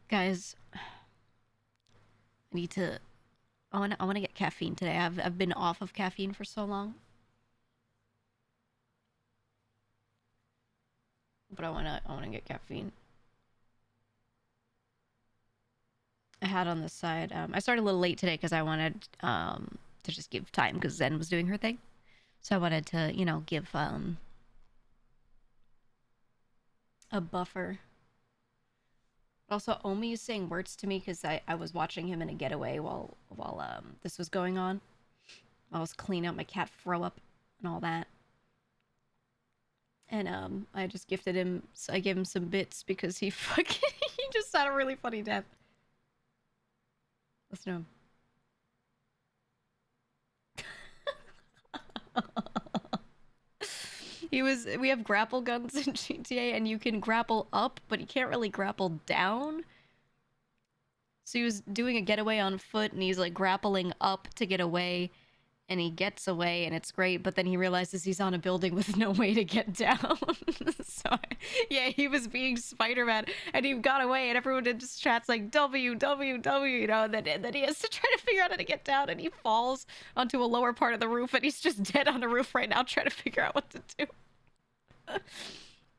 Guys, I need to. I wanna get caffeine today. I've been off of caffeine for so long, but I wanna get caffeine. I had on the side. I started a little late today because I wanted to just give time because Zen was doing her thing, so I wanted to give a buffer. Also, Omi is saying words to me because I was watching him in a getaway while this was going on. I was cleaning out my cat throw up and all that. And I just gifted him. So I gave him some bits because he fucking he just had a really funny death. Listen to him. We have grapple guns in GTA and you can grapple up, but you can't really grapple down. So he was doing a getaway on foot and he's like grappling up to get away and he gets away and it's great, but then he realizes he's on a building with no way to get down. So yeah, he was being Spider-Man and he got away and everyone in just chats like W W W, and then he has to try to figure out how to get down and he falls onto a lower part of the roof and he's just dead on the roof right now trying to figure out what to do.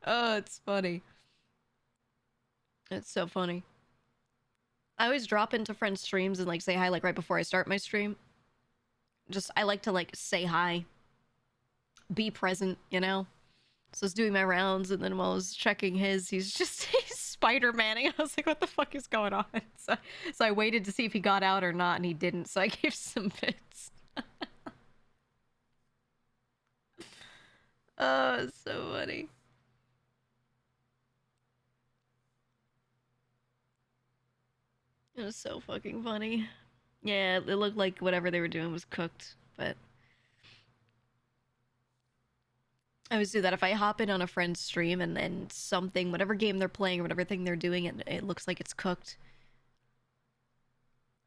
Oh, it's funny. It's so funny. I always drop into friends' streams and like say hi like right before I start my stream. Just I like to like say hi, be present, So I was doing my rounds, and then while I was checking he's Spider-Manning. I was like, what the fuck is going on? So I waited to see if he got out or not, and he didn't. So I gave some bits. Oh, it's so funny. It was so fucking funny. Yeah, it looked like whatever they were doing was cooked, but I always do that if I hop in on a friend's stream and then something, whatever game they're playing or whatever thing they're doing, and it looks like it's cooked.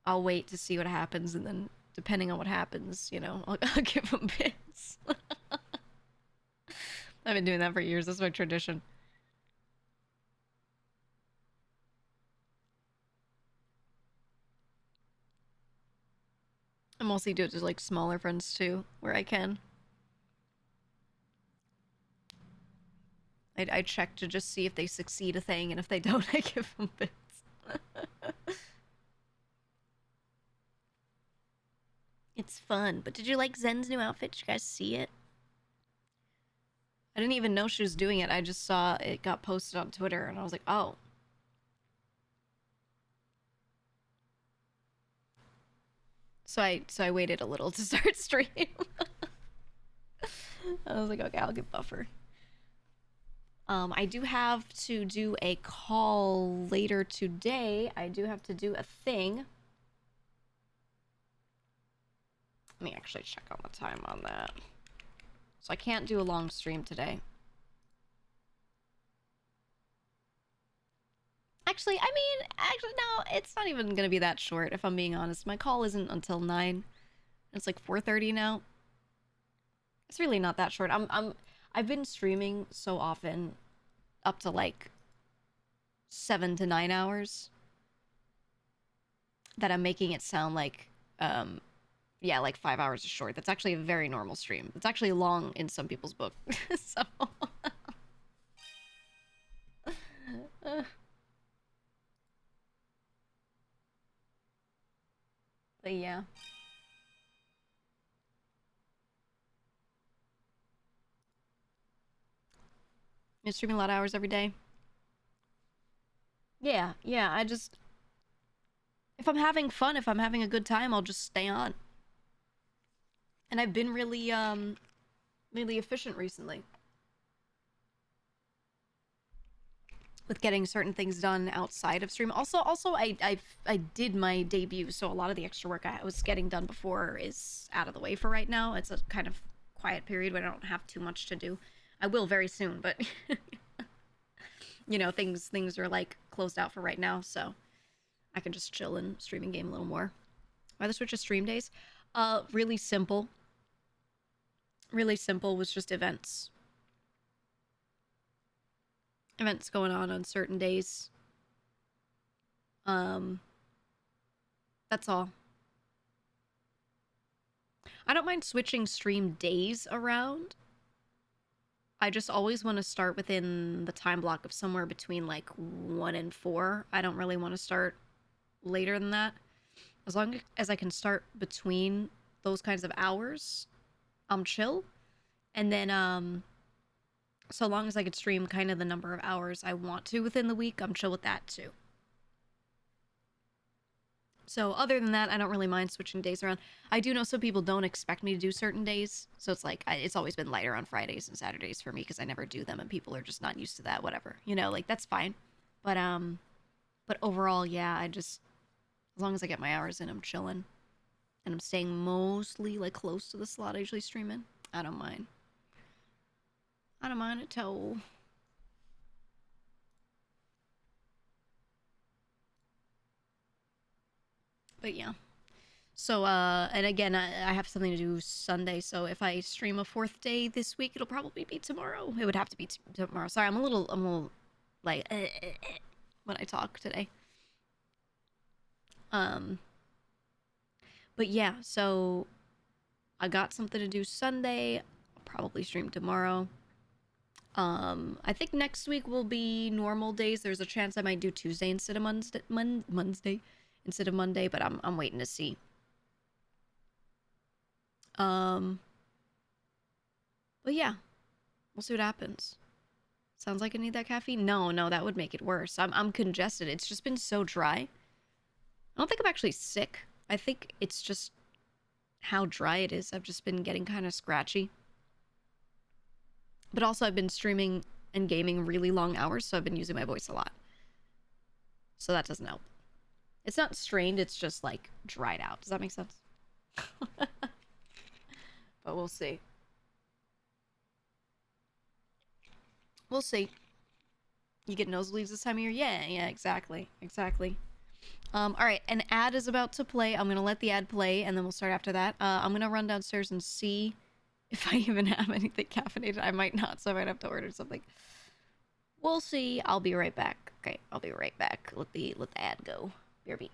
I'll wait to see what happens, and then depending on what happens, I'll give them bits. I've been doing that for years. That's my tradition. I mostly do it to like smaller friends too, where I can. I check to just see if they succeed a thing, and if they don't, I give them bits. It's fun. But did you like Zen's new outfit? Did you guys see it? I didn't even know she was doing it. I just saw it got posted on Twitter, and I was like, oh. So I waited a little to start stream. I was like, okay, I'll get buffer. I do have to do a call later today. I do have to do a thing. Let me actually check on the time on that. So I can't do a long stream today. Actually, no, it's not even gonna be that short, if I'm being honest. My call isn't until 9. It's like 4:30 now. It's really not that short. I've been streaming so often, up to like 7 to 9 hours, that I'm making it sound like, yeah, like 5 hours is short. That's actually a very normal stream. It's actually long in some people's book. So. But yeah. You're streaming a lot of hours every day. Yeah, I just... If I'm having fun, if I'm having a good time, I'll just stay on. And I've been really, really efficient recently. With getting certain things done outside of stream. Also, I did my debut, so a lot of the extra work I was getting done before is out of the way for right now. It's a kind of quiet period where I don't have too much to do. I will very soon, but things are like closed out for right now, so I can just chill and streaming game a little more. Why the switch of stream days? Really simple. Really simple, was just events. Events going on certain days. Um, that's all. I don't mind switching stream days around. I just always want to start within the time block of somewhere between like 1 and 4. I don't really want to start later than that. As long as I can start between those kinds of hours, I'm chill. And then so long as I could stream kind of the number of hours I want to within the week, I'm chill with that too. So other than that, I don't really mind switching days around. I do know some people don't expect me to do certain days, so it's like it's always been lighter on Fridays and Saturdays for me because I never do them, and people are just not used to that. Whatever, you know, like that's fine. But overall, yeah, I just as long as I get my hours in, I'm chilling, and I'm staying mostly like close to the slot I usually stream in. I don't mind. I don't mind at all. But yeah. So, and again, I have something to do Sunday, so if I stream a fourth day this week, it'll probably be tomorrow. It would have to be tomorrow. Sorry, I'm a little, like, when I talk today. Um, but yeah, so I got something to do Sunday. I'll probably stream tomorrow. I think next week will be normal days. There's a chance I might do Tuesday instead of Monday instead of Monday, but I'm waiting to see. Um, but yeah, we'll see what happens. Sounds like I need that caffeine? No, no, that would make it worse. I'm congested. It's just been so dry. I don't think I'm actually sick. I think it's just how dry it is. I've just been getting kind of scratchy. But also I've been streaming and gaming really long hours, so I've been using my voice a lot. So that doesn't help. It's not strained, it's just like dried out. Does that make sense? But we'll see. We'll see. You get nosebleeds this time of year? Yeah, yeah, exactly. Exactly. All right, an ad is about to play. I'm gonna let the ad play, and then we'll start after that. I'm gonna run downstairs and see if I even have anything caffeinated. I might not, so I might have to order something. We'll see. I'll be right back. Okay, I'll be right back. Let the ad go. BRB.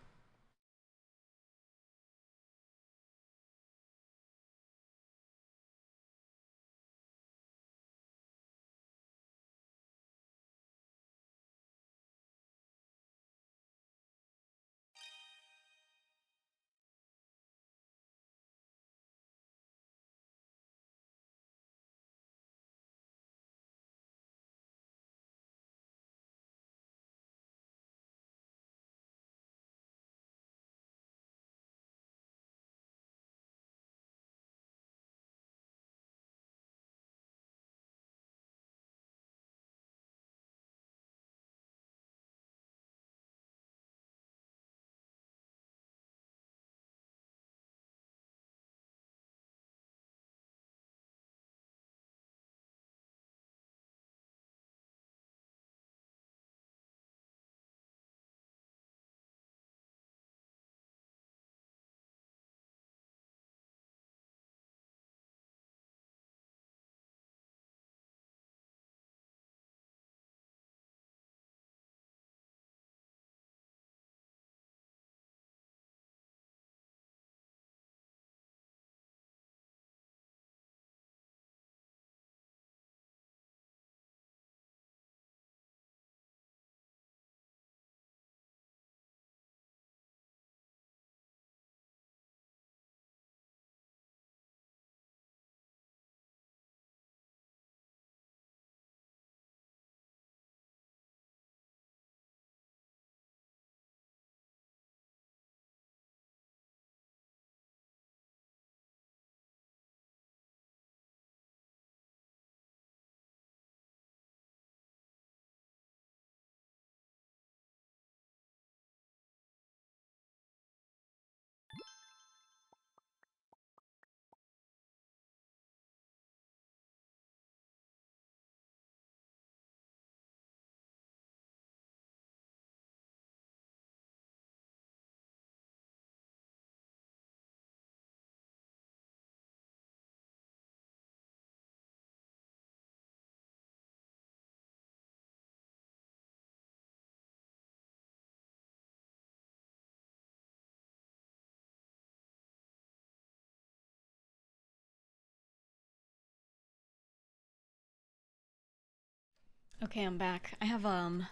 Okay, I'm back. I have a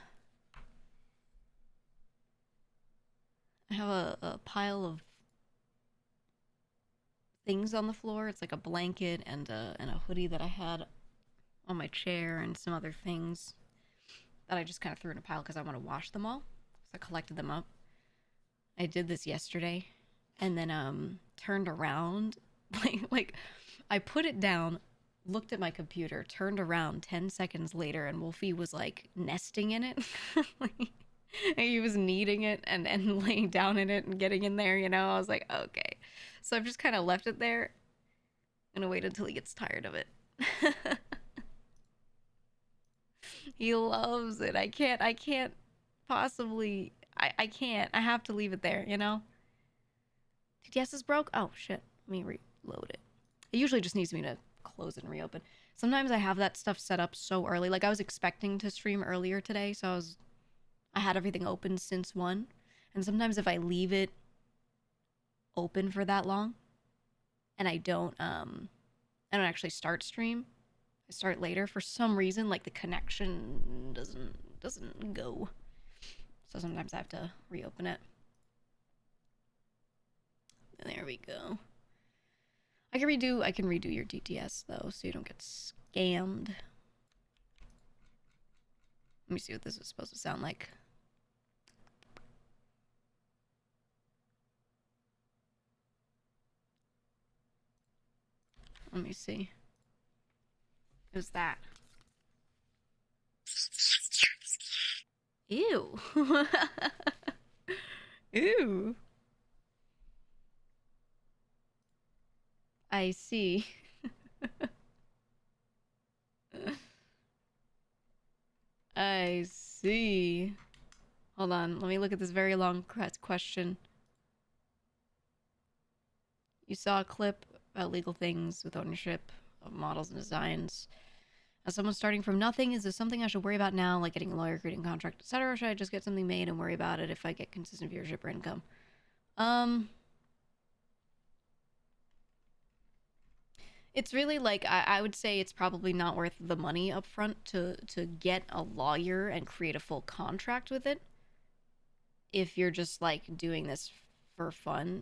pile of things on the floor. It's like a blanket and a hoodie that I had on my chair and some other things that I just kind of threw in a pile because I want to wash them all. So I collected them up. I did this yesterday and then turned around like I put it down, looked at my computer, turned around 10 seconds later, and Wolfie was like nesting in it. Like, he was kneading it and laying down in it and getting in there, you know? I was like, okay. So I've just kind of left it there. I'm gonna wait until he gets tired of it. He loves it. I can't possibly, I can't. I have to leave it there, you know? TTS is broke? Oh, shit. Let me reload it. It usually just needs me to close it and reopen. Sometimes I have that stuff set up so early. Like, I was expecting to stream earlier today, so I had everything open since 1. And sometimes if I leave it open for that long and I don't actually start stream, I start later, for some reason, like, the connection doesn't go. So sometimes I have to reopen it. There we go. I can redo your DTS though, so you don't get scammed. Let me see what this is supposed to sound like. Let me see. Who's that? Ew. Ew. I see. I see. Hold on, let me look at this very long question. You saw a clip about legal things with ownership of models and designs. As someone starting from nothing, is this something I should worry about now, like getting a lawyer, creating a contract, etc., or should I just get something made and worry about it if I get consistent viewership or income? It's really like, I would say it's probably not worth the money up front to get a lawyer and create a full contract with it. If you're just like doing this for fun,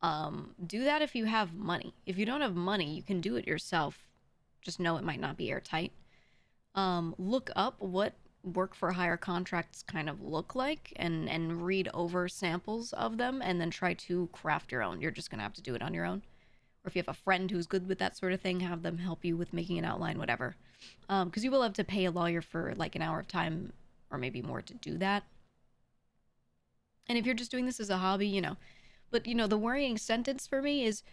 do that if you have money. If you don't have money, you can do it yourself. Just know it might not be airtight. Look up what work for hire contracts kind of look like and read over samples of them and then try to craft your own. You're just gonna have to do it on your own. Or if you have a friend who's good with that sort of thing, have them help you with making an outline, whatever. Because you will have to pay a lawyer for like an hour of time or maybe more to do that. And if you're just doing this as a hobby, you know. But, you know, the worrying sentence for me is,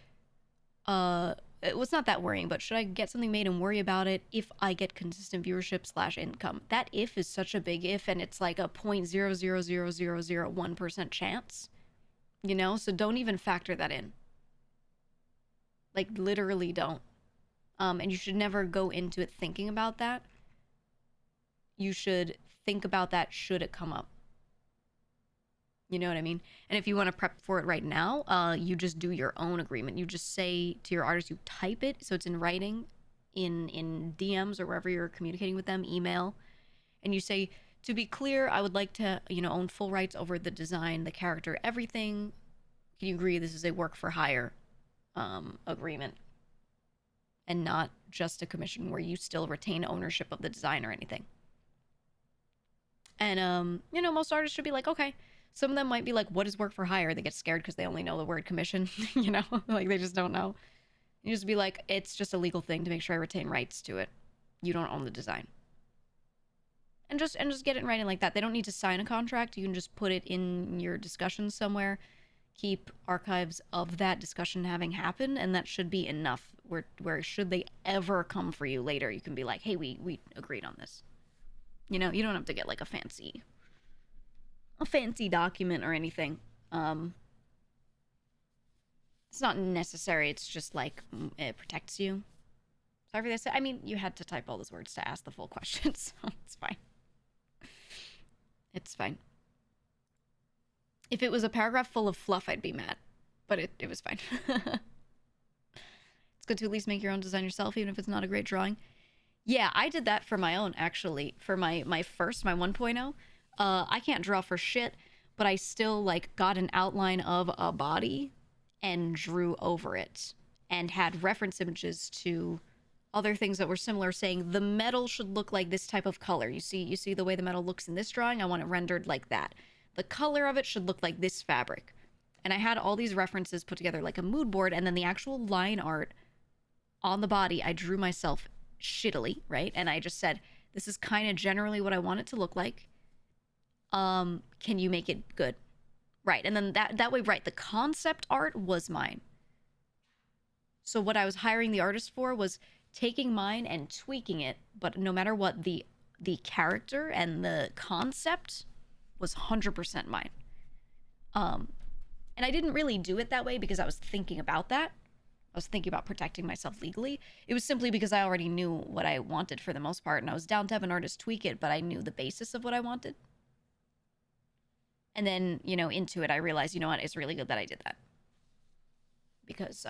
well, it's not that worrying, but should I get something made and worry about it if I get consistent viewership / income? That if is such a big if, and it's like a 0.00001% chance, you know? So don't even factor that in. Like, literally don't. And you should never go into it thinking about that. You should think about that should it come up. You know what I mean? And if you want to prep for it right now, you just do your own agreement. You just say to your artist, you type it so it's in writing in DMs or wherever you're communicating with them, email, and you say, to be clear, I would like to, you know, own full rights over the design, the character, everything. Can you agree this is a work for hire agreement and not just a commission where you still retain ownership of the design or anything? And you know, most artists should be like, okay. Some of them might be like, what is work for hire? They get scared because they only know the word commission, you know? Like, they just don't know. You just be like, it's just a legal thing to make sure I retain rights to it. You don't own the design. And just get it in writing like that. They don't need to sign a contract. You can just put it in your discussion somewhere. Keep archives of that discussion having happened, and that should be enough. Where should they ever come for you later, you can be like, hey, we agreed on this. You know, you don't have to get like a fancy document or anything. It's not necessary. It's just like it protects you. Sorry for this. I mean, you had to type all those words to ask the full question, so it's fine. It's fine. If it was a paragraph full of fluff, I'd be mad, but it was fine. It's good to at least make your own design yourself, even if it's not a great drawing. Yeah, I did that for my own, actually. For my first, my 1.0. I can't draw for shit, but I still, like, got an outline of a body and drew over it and had reference images to other things that were similar, saying the metal should look like this type of color. You see the way the metal looks in this drawing? I want it rendered like that. The color of it should look like this fabric. And I had all these references put together like a mood board, and then the actual line art on the body, I drew myself shittily, right? And I just said, this is kind of generally what I want it to look like. Can you make it good? Right. And then that way, right, the concept art was mine. So what I was hiring the artist for was taking mine and tweaking it, but no matter what, the character and the concept was 100% mine. And I didn't really do it that way because I was thinking about that. I was thinking about protecting myself legally. It was simply because I already knew what I wanted for the most part, and I was down to have an artist tweak it, but I knew the basis of what I wanted. And then, you know, into it, I realized, you know what, it's really good that I did that. Because,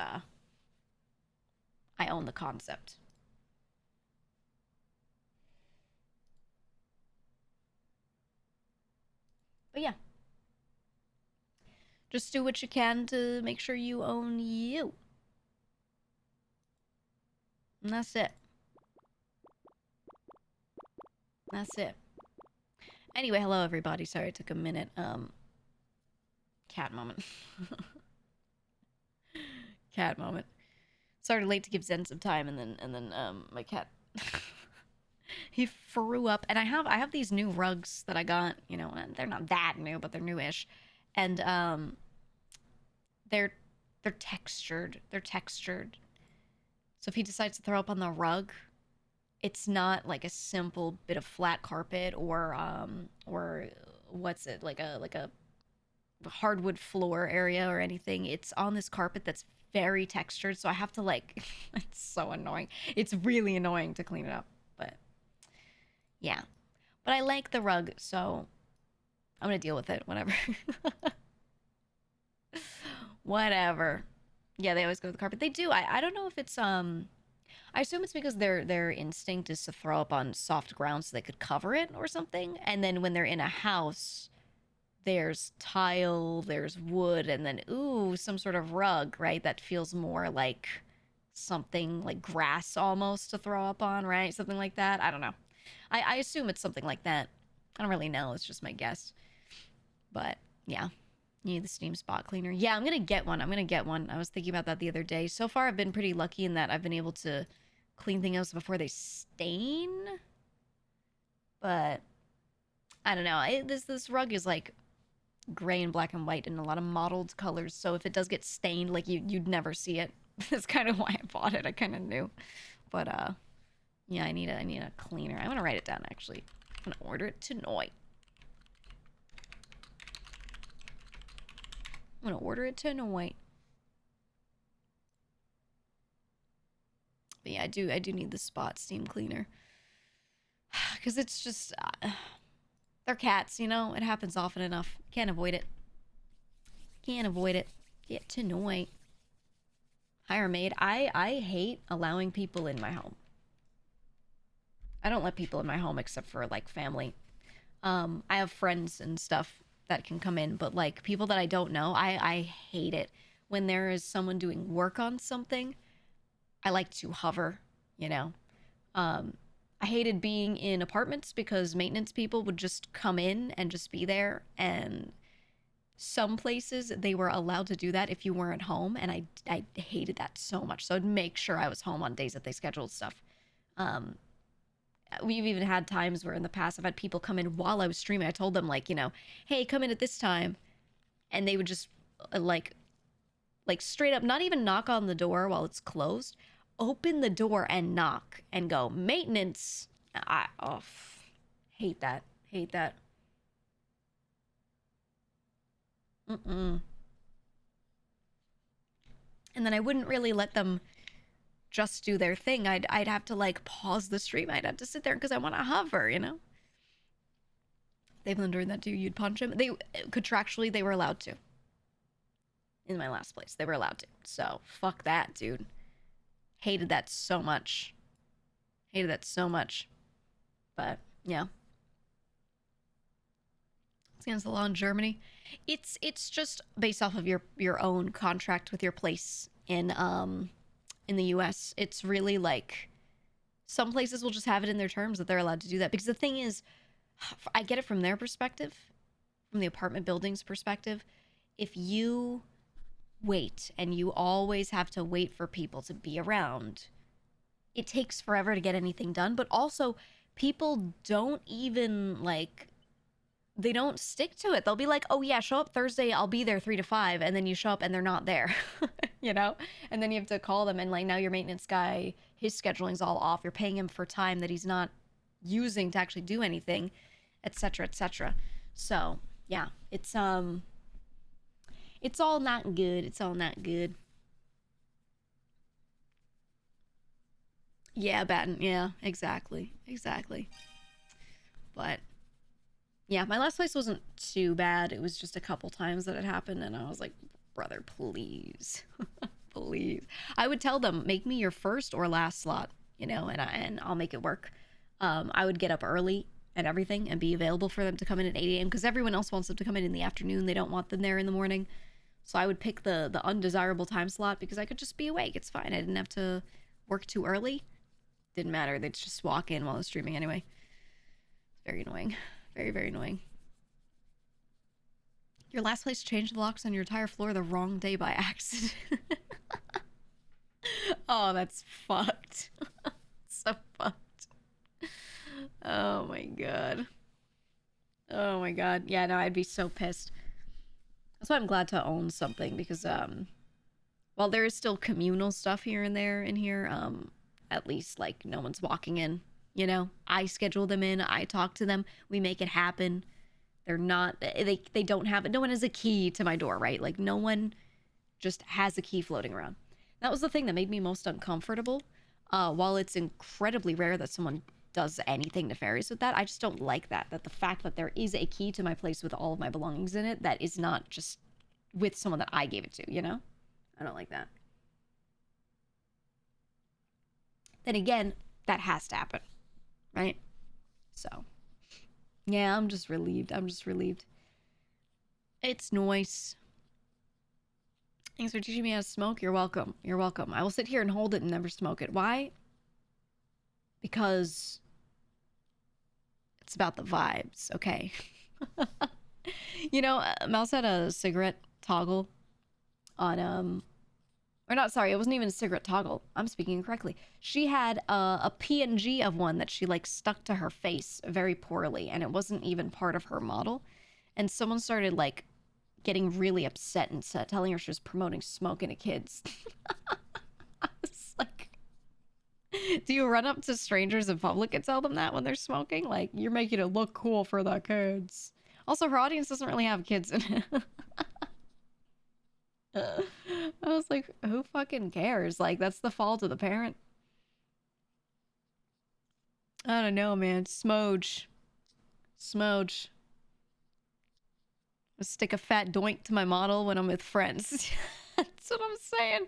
I own the concept. But yeah. Just do what you can to make sure you own you. And that's it. That's it. Anyway, hello everybody. Sorry it took a minute. Cat moment. Cat moment. Started late to give Zen some time, and then my cat he threw up. And I have these new rugs that I got, you know, and they're not that new, but they're newish. And they're textured. They're textured. So if he decides to throw up on the rug, it's not like a simple bit of flat carpet or what's it, like a hardwood floor area or anything. It's on this carpet that's very textured, so I have to like it's so annoying. It's really annoying to clean it up, but yeah. But I like the rug, so I'm gonna deal with it, whatever. Whatever. Yeah, they always go with the carpet. They do. I don't know if it's I assume it's because their instinct is to throw up on soft ground so they could cover it or something. And then when they're in a house, there's tile, there's wood, and then ooh, some sort of rug, right? That feels more like something like grass almost to throw up on, right? Something like that. I don't know. I assume it's something like that. I don't really know. It's just my guess. But yeah. You need the steam spot cleaner. Yeah, I'm gonna get one. I'm gonna get one. I was thinking about that the other day. So far, I've been pretty lucky in that I've been able to clean things before they stain. But I don't know. This rug is like gray and black and white and a lot of mottled colors. So if it does get stained, like you'd never see it. That's kind of why I bought it. I kind of knew. But yeah, I need a cleaner. I want to write it down actually. I'm gonna order it tonight. I'm gonna order it tonight. But yeah, I do need the spot steam cleaner. Because it's just they're cats, you know? It happens often enough. Can't avoid it. Can't avoid it. Get tonight. Hire a maid. I hate allowing people in my home. I don't let people in my home except for like family. I have friends and stuff that can come in, but like people that I don't know, I hate it. When there is someone doing work on something, I like to hover, you know. I hated being in apartments because maintenance people would just come in and just be there, and some places they were allowed to do that if you weren't home, and I hated that so much. So I'd make sure I was home on days that they scheduled stuff. We've even had times where in the past I've had people come in while I was streaming. I told them like, you know, hey, come in at this time, and they would just like straight up not even knock on the door while it's closed, open the door and knock and go maintenance. Hate that. Hate that. And then I wouldn't really let them just do their thing. I'd have to like pause the stream. I'd have to sit there because I want to hover, you know. They've been doing that too. You'd punch them. They contractually they were allowed to. In my last place, they were allowed to. So fuck that, dude. Hated that so much. Hated that so much. But yeah. It's against the law in Germany. It's just based off of your own contract with your place in the US. It's really like some places will just have it in their terms that they're allowed to do that. Because the thing is, I get it from their perspective, from the apartment building's perspective. If you wait and you always have to wait for people to be around, it takes forever to get anything done. But also, people don't even like, they don't stick to it. They'll be like, oh yeah, show up Thursday, I'll be there 3 to 5, and then you show up and they're not there. You know? And then you have to call them, and like now your maintenance guy, his scheduling's all off. You're paying him for time that he's not using to actually do anything, etc., etc. So yeah, it's all not good. It's all not good. Yeah, Batten. Yeah, exactly. Exactly. But yeah, my last place wasn't too bad. It was just a couple times that it happened, and I was like, brother, please. Please. I would tell them, make me your first or last slot, you know, and I'll make it work. I would get up early and everything and be available for them to come in at 8 a.m. because everyone else wants them to come in the afternoon. They don't want them there in the morning. So I would pick the undesirable time slot because I could just be awake. It's fine. I didn't have to work too early. Didn't matter. They'd just walk in while I was streaming anyway. Very annoying. Very, very annoying. Your last place changed the locks on your entire floor the wrong day by accident. Oh, that's fucked. So fucked. Oh my god. Oh my god. Yeah, no, I'd be so pissed. That's why I'm glad to own something, because while there is still communal stuff here and there in here, at least like no one's walking in, you know? I schedule them in, I talk to them, we make it happen. They're not, they don't have it. No one has a key to my door, right? Like no one just has a key floating around. That was the thing that made me most uncomfortable. While it's incredibly rare that someone does anything nefarious with that, I just don't like that. That the fact that there is a key to my place with all of my belongings in it that is not just with someone that I gave it to, you know? I don't like that. Then again, that has to happen, right? So, yeah, I'm just relieved. I'm just relieved. It's nice. Thanks for teaching me how to smoke. You're welcome. You're welcome. I will sit here and hold it and never smoke it. Why? Because it's about the vibes, okay? You know, Mouse had a cigarette toggle on, or not, sorry, it wasn't even a cigarette toggle. I'm speaking incorrectly. She had a PNG of one that she, like, stuck to her face very poorly, and it wasn't even part of her model. And someone started, like, getting really upset and telling her she was promoting smoking to kids. I was like, do you run up to strangers in public and tell them that when they're smoking? Like, you're making it look cool for the kids. Also, her audience doesn't really have kids in it. I was like, who fucking cares? Like, that's the fault of the parent. I don't know, man. Smoge. Smoge. I stick a fat doink to my model when I'm with friends. That's what I'm saying.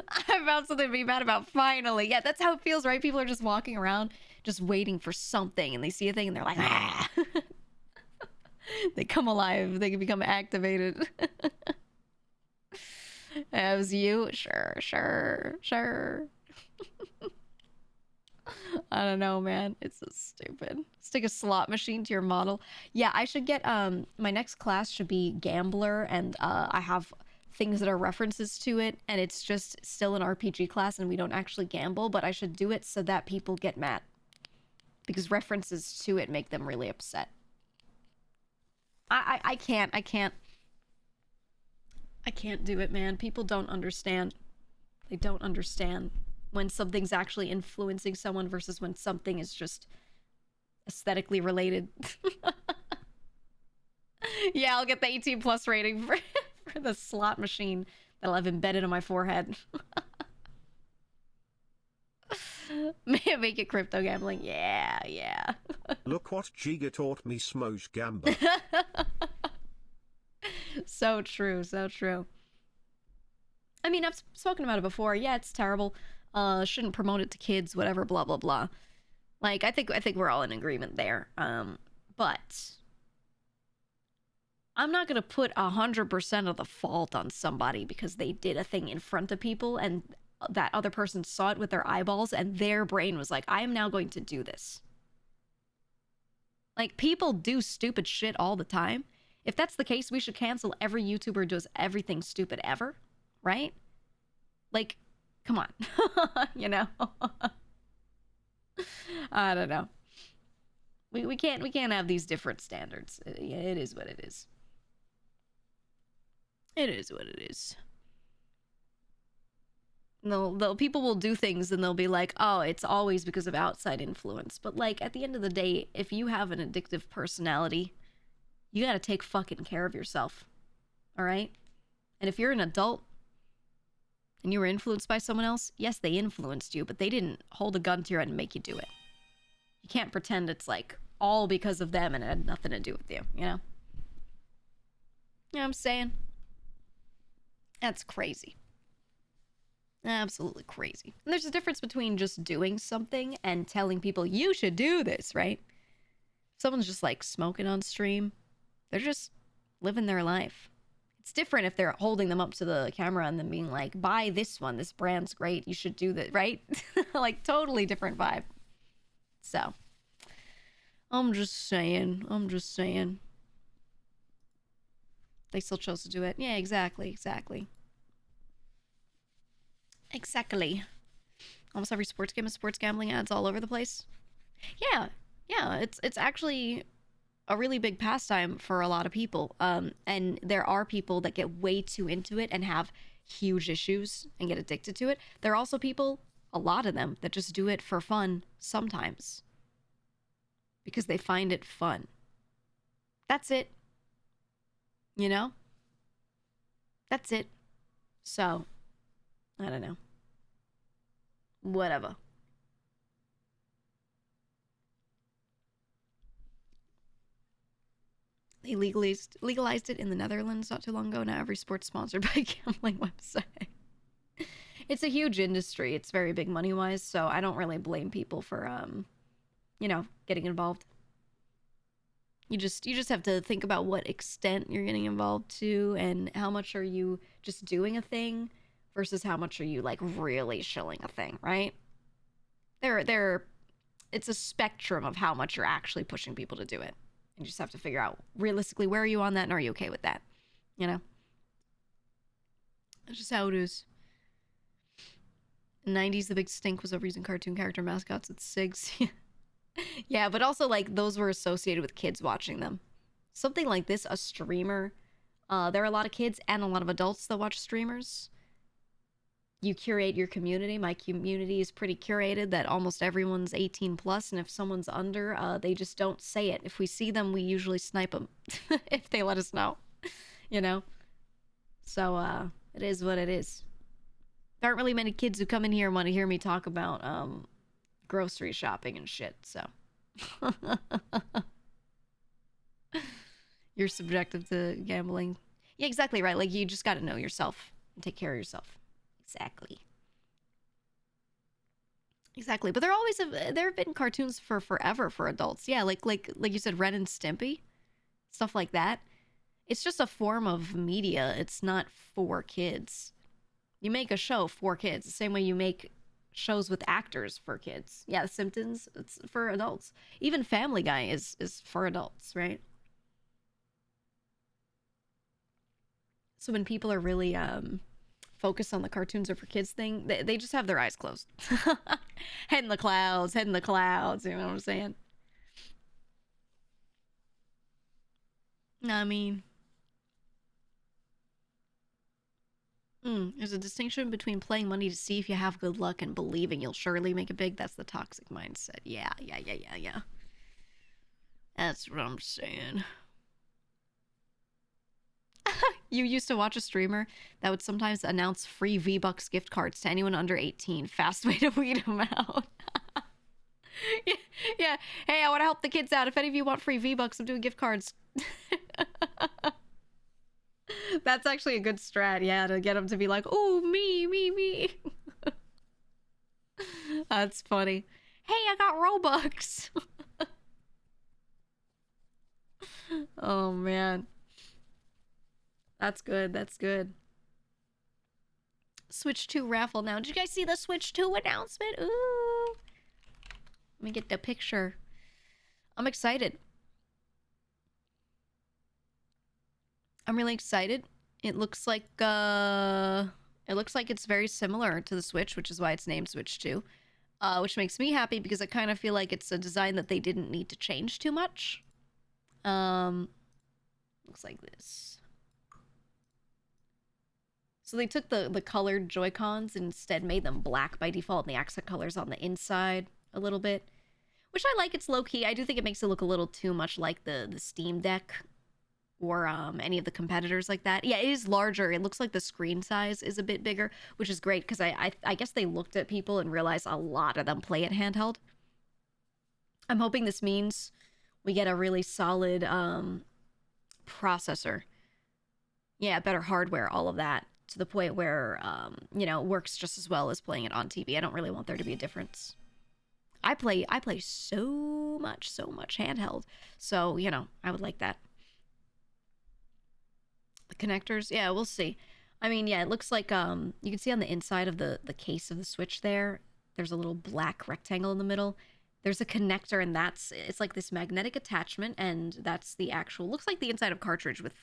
I found something to be mad about, finally. Yeah, that's how it feels, right? People are just walking around, just waiting for something, and they see a thing, and they're like, ah! They come alive. They can become activated. That was you? Sure, sure, sure. I don't know, man. It's so stupid. Stick a slot machine to your model. Yeah, I should get, my next class should be Gambler, and I have things that are references to it, and it's just still an RPG class, and we don't actually gamble, but I should do it so that people get mad. Because references to it make them really upset. I can't do it, man. People don't understand. They don't understand when something's actually influencing someone versus when something is just aesthetically related. Yeah, I'll get the 18 plus rating for the slot machine that I'll have embedded on my forehead. Make it crypto gambling. Yeah, yeah. Look what GEEGA taught me, Smoge Gamba. So true, so true. I mean, I've spoken about it before. Yeah, it's terrible. shouldn't promote it to kids, whatever, blah blah blah. Like, I think we're all in agreement there. But I'm not gonna put 100% of the fault on somebody because they did a thing in front of people and that other person saw it with their eyeballs and their brain was like, I am now going to do this. Like, people do stupid shit all the time. If that's the case, we should cancel every YouTuber who does everything stupid ever, right? Like, come on. You know? I don't know. We can't have these different standards. It is what it is. It is what it is. People will do things and they'll be like, oh, it's always because of outside influence. But like, at the end of the day, if you have an addictive personality, you gotta take fucking care of yourself. All right? And if you're an adult and you were influenced by someone else, yes, they influenced you, but they didn't hold a gun to your head and make you do it. You can't pretend it's like all because of them and it had nothing to do with you, you know? You know what I'm saying? That's crazy. Absolutely crazy. And there's a difference between just doing something and telling people you should do this, right? If someone's just like smoking on stream, they're just living their life. It's different if they're holding them up to the camera and then being like, buy this one, this brand's great, you should do that, right? Like, totally different vibe. So, I'm just saying. They still chose to do it. Yeah, exactly. Almost every sports game has sports gambling ads all over the place. Yeah, it's actually a really big pastime for a lot of people. And there are people that get way too into it and have huge issues and get addicted to it. There are also people, a lot of them, that just do it for fun sometimes because they find it fun. That's it. You know? That's it. So, I don't know. Whatever. They legalized it in the Netherlands not too long ago. Now every sport's sponsored by a gambling website. It's a huge industry. It's very big money-wise, so I don't really blame people for, you know, getting involved. You just have to think about what extent you're getting involved to and how much are you just doing a thing versus how much are you like really shilling a thing, right? It's a spectrum of how much you're actually pushing people to do it. And you just have to figure out realistically where are you on that and are you okay with that? You know? That's just how it is. In the 90s, the big stink was over using cartoon character mascots at SIGs. Yeah, but also like those were associated with kids watching them. Something like this, a streamer. There are a lot of kids and a lot of adults that watch streamers. You curate your community. My community is pretty curated that almost everyone's 18 plus, and if someone's under, they just don't say it. If we see them, we usually snipe them if they let us know, you know? So, it is what it is. There aren't really many kids who come in here and want to hear me talk about, grocery shopping and shit, so. You're subjective to gambling. Yeah, exactly right. Like, you just gotta know yourself and take care of yourself. Exactly. But there have been cartoons for forever for adults. Yeah, like you said, Ren and Stimpy, stuff like that. It's just a form of media. It's not for kids. You make a show for kids the same way you make shows with actors for kids. Yeah, The Simpsons, it's for adults. Even Family Guy is for adults, right? So when people are really focused on the cartoons are for kids thing, they just have their eyes closed. Head in the clouds, you know what I'm saying? I mean, there's a distinction between playing money to see if you have good luck and believing you'll surely make it big. That's the toxic mindset. Yeah. That's what I'm saying. You used to watch a streamer that would sometimes announce free V-Bucks gift cards to anyone under 18. Fast way to weed them out. Yeah. Hey, I want to help the kids out. If any of you want free V-Bucks, I'm doing gift cards. That's actually a good strat, yeah, to get them to be like, oh, me. That's funny. Hey, I got Robux. Oh man. That's good. That's good. Switch 2 raffle now. Did you guys see the Switch 2 announcement? Ooh. Let me get the picture. I'm excited. I'm really excited. It looks like it's very similar to the Switch, which is why it's named Switch 2. Which makes me happy because I kind of feel like it's a design that they didn't need to change too much. Looks like this. So they took the colored Joy-Cons and instead made them black by default, and the accent colors on the inside a little bit. Which I like. It's low-key. I do think it makes it look a little too much like the Steam Deck or any of the competitors like that. Yeah, it is larger. It looks like the screen size is a bit bigger, which is great because I guess they looked at people and realized a lot of them play it handheld. I'm hoping this means we get a really solid processor. Yeah, better hardware, all of that, to the point where, you know, it works just as well as playing it on TV. I don't really want there to be a difference. I play so much handheld. So, you know, I would like that. The connectors, yeah, we'll see. I mean, yeah, it looks like, you can see on the inside of the case of the Switch there's a little black rectangle in the middle. There's a connector, and it's like this magnetic attachment, and that's the actual, looks like the inside of cartridge with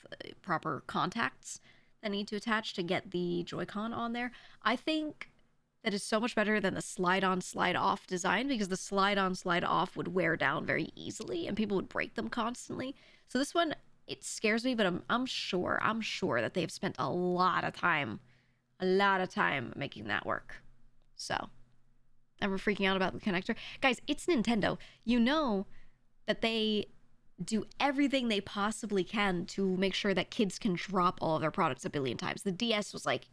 proper contacts that need to attach to get the Joy-Con on there. I think that is so much better than the slide-on, slide-off design, because the slide-on, slide-off would wear down very easily, and people would break them constantly. So this one, it scares me, but I'm sure that they've spent a lot of time making that work. So I'm freaking out about the connector. Guys, it's Nintendo. You know that they do everything they possibly can to make sure that kids can drop all of their products a billion times. The DS was like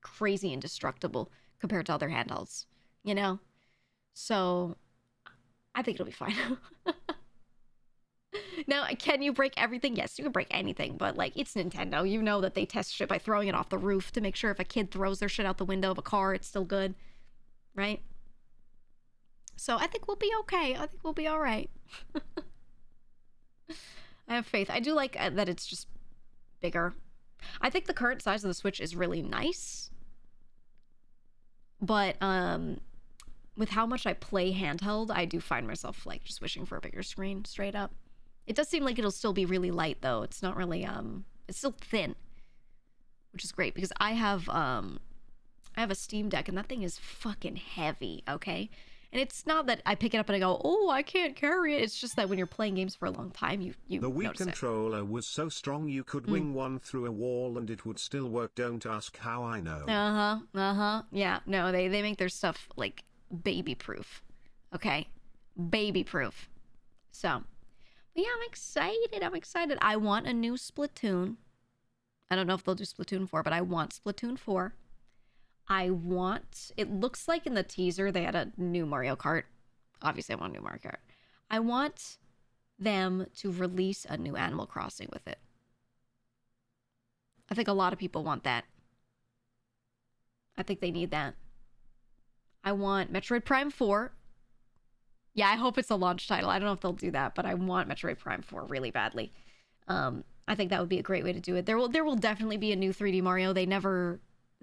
crazy indestructible compared to other handhelds, you know? So I think it'll be fine. Now, can you break everything? Yes, you can break anything, but like, it's Nintendo. You know that they test shit by throwing it off the roof to make sure if a kid throws their shit out the window of a car, it's still good, right? So I think we'll be okay. I think we'll be all right. I have faith. I do like that it's just bigger. I think the current size of the Switch is really nice. But with how much I play handheld, I do find myself like just wishing for a bigger screen, straight up. It does seem like it'll still be really light though. It's not really it's still thin, which is great because I have a Steam Deck and that thing is fucking heavy, okay? And it's not that I pick it up and I go, oh, I can't carry it. It's just that when you're playing games for a long time, you The Wii notice controller was so strong you could wing one through a wall and it would still work. Don't ask how I know. Yeah, no, they make their stuff like baby proof. Okay? Baby proof. So, but yeah, I'm excited. I want a new Splatoon. I don't know if they'll do Splatoon 4, but I want Splatoon 4. It looks like in the teaser they had a new Mario Kart. Obviously, I want a new Mario Kart. I want them to release a new Animal Crossing with it. I think a lot of people want that. I think they need that. I want Metroid Prime 4. Yeah, I hope it's a launch title. I don't know if they'll do that, but I want Metroid Prime 4 really badly. I think that would be a great way to do it. There will definitely be a new 3D Mario. They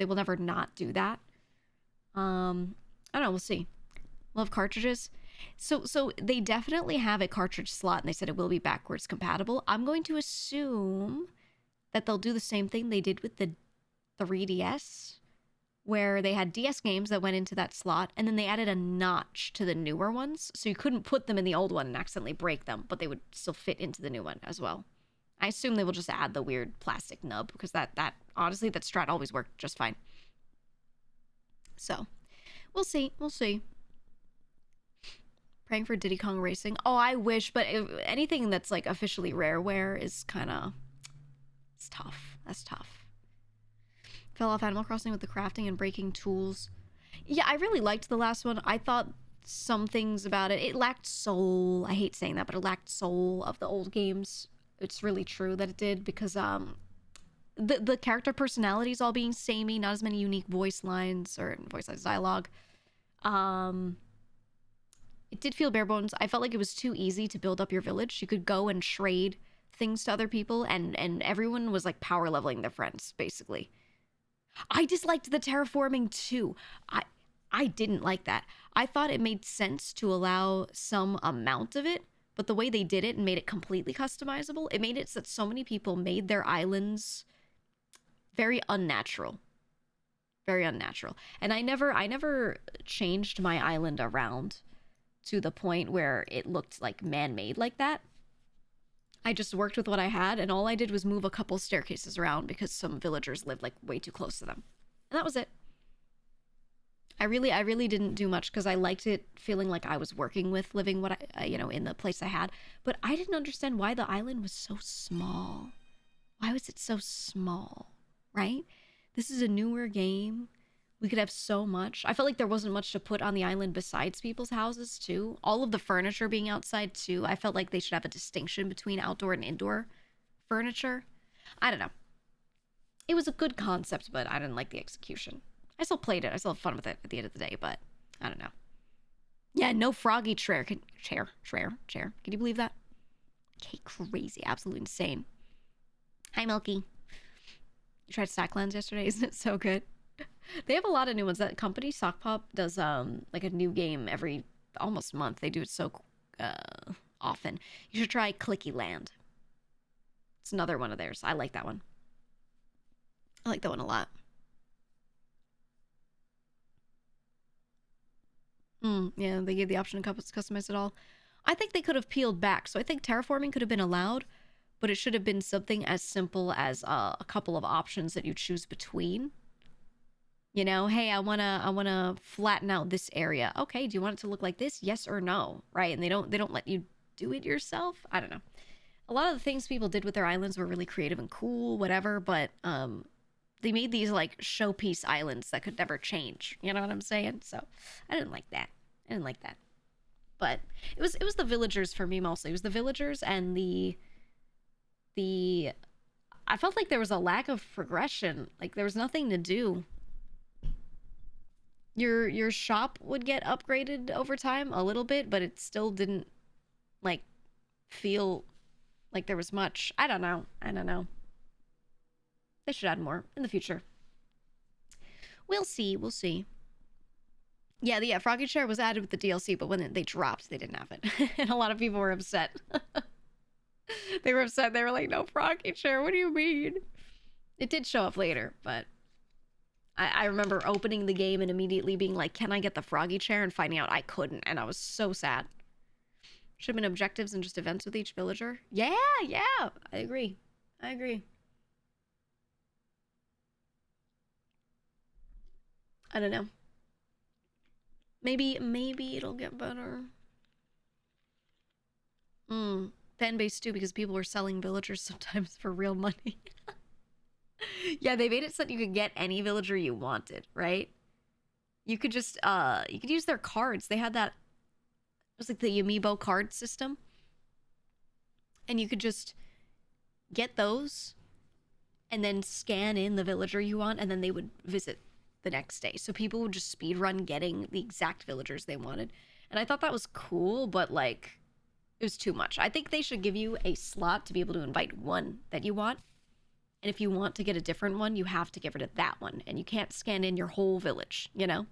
will never not do that. I don't know, we'll see. We'll have cartridges. So they definitely have a cartridge slot, and they said it will be backwards compatible. I'm going to assume that they'll do the same thing they did with the 3DS, where they had DS games that went into that slot, and then they added a notch to the newer ones, so you couldn't put them in the old one and accidentally break them, but they would still fit into the new one as well. I assume they will just add the weird plastic nub, because that honestly, that strat always worked just fine. So, we'll see. Praying for Diddy Kong Racing. Oh, I wish, but anything that's like officially Rareware is kind of, it's tough. That's tough. Fell off Animal Crossing with the crafting and breaking tools. Yeah, I really liked the last one. I thought some things about it lacked soul. I hate saying that, but it lacked soul of the old games. It's really true that it did, because the character personalities all being samey, not as many unique voice lines or voice lines dialogue. Um, it did feel bare bones. I felt like it was too easy to build up your village. You could go and trade things to other people, and everyone was like power leveling their friends, basically. I disliked the terraforming too. I didn't like that. I thought it made sense to allow some amount of it, but the way they did it and made it completely customizable, it made it so that so many people made their islands very unnatural. Very unnatural. And I never changed my island around to the point where it looked like man-made like that. I just worked with what I had, and all I did was move a couple staircases around because some villagers lived like way too close to them. And that was it. I really didn't do much because I liked it feeling like I was working with living what in the place I had. But I didn't understand why the island was so small. Why was it so small? Right? This is a newer game. We could have so much. I felt like there wasn't much to put on the island besides people's houses, too. All of the furniture being outside, too. I felt like they should have a distinction between outdoor and indoor furniture. I don't know. It was a good concept, but I didn't like the execution. I still played it. I still had fun with it at the end of the day, but I don't know. Yeah, no froggy chair. Chair. Can you believe that? Okay, crazy. Absolutely insane. Hi, Milky. You tried Stacklands yesterday? Isn't it so good? They have a lot of new ones. That company, Sock Pop, does like a new game every almost month. They do it so often. You should try Clicky Land. It's another one of theirs. I like that one. I like that one a lot. Yeah, they gave the option to customize it all. I think they could have peeled back. So I think terraforming could have been allowed, but it should have been something as simple as a couple of options that you choose between. You know, hey, I wanna flatten out this area. Okay, do you want it to look like this? Yes or no, right? And they don't let you do it yourself. I don't know. A lot of the things people did with their islands were really creative and cool, whatever. But they made these like showpiece islands that could never change. You know what I'm saying? So I didn't like that. I didn't like that. But it was the villagers for me mostly. It was the villagers and the I felt like there was a lack of progression. Like there was nothing to do. Your shop would get upgraded over time a little bit, but it still didn't like feel like there was much. I don't know. They should add more in the future. We'll see. Yeah, Froggy Chair was added with the DLC, but when they dropped, they didn't have it. And a lot of people were upset. They were upset. They were like, no Froggy Chair, what do you mean? It did show up later, but I remember opening the game and immediately being like, can I get the Froggy Chair? And finding out I couldn't, and I was so sad. Should have been objectives and just events with each villager. Yeah, I agree. I don't know. Maybe it'll get better. Fan base too, because people were selling villagers sometimes for real money. Yeah, they made it so that you could get any villager you wanted, right? You could just you could use their cards. They had that, it was like the Amiibo card system. And you could just get those and then scan in the villager you want, and then they would visit the next day. So people would just speedrun getting the exact villagers they wanted. And I thought that was cool, but like it was too much. I think they should give you a slot to be able to invite one that you want. And if you want to get a different one, you have to get rid of that one. And you can't scan in your whole village, you know?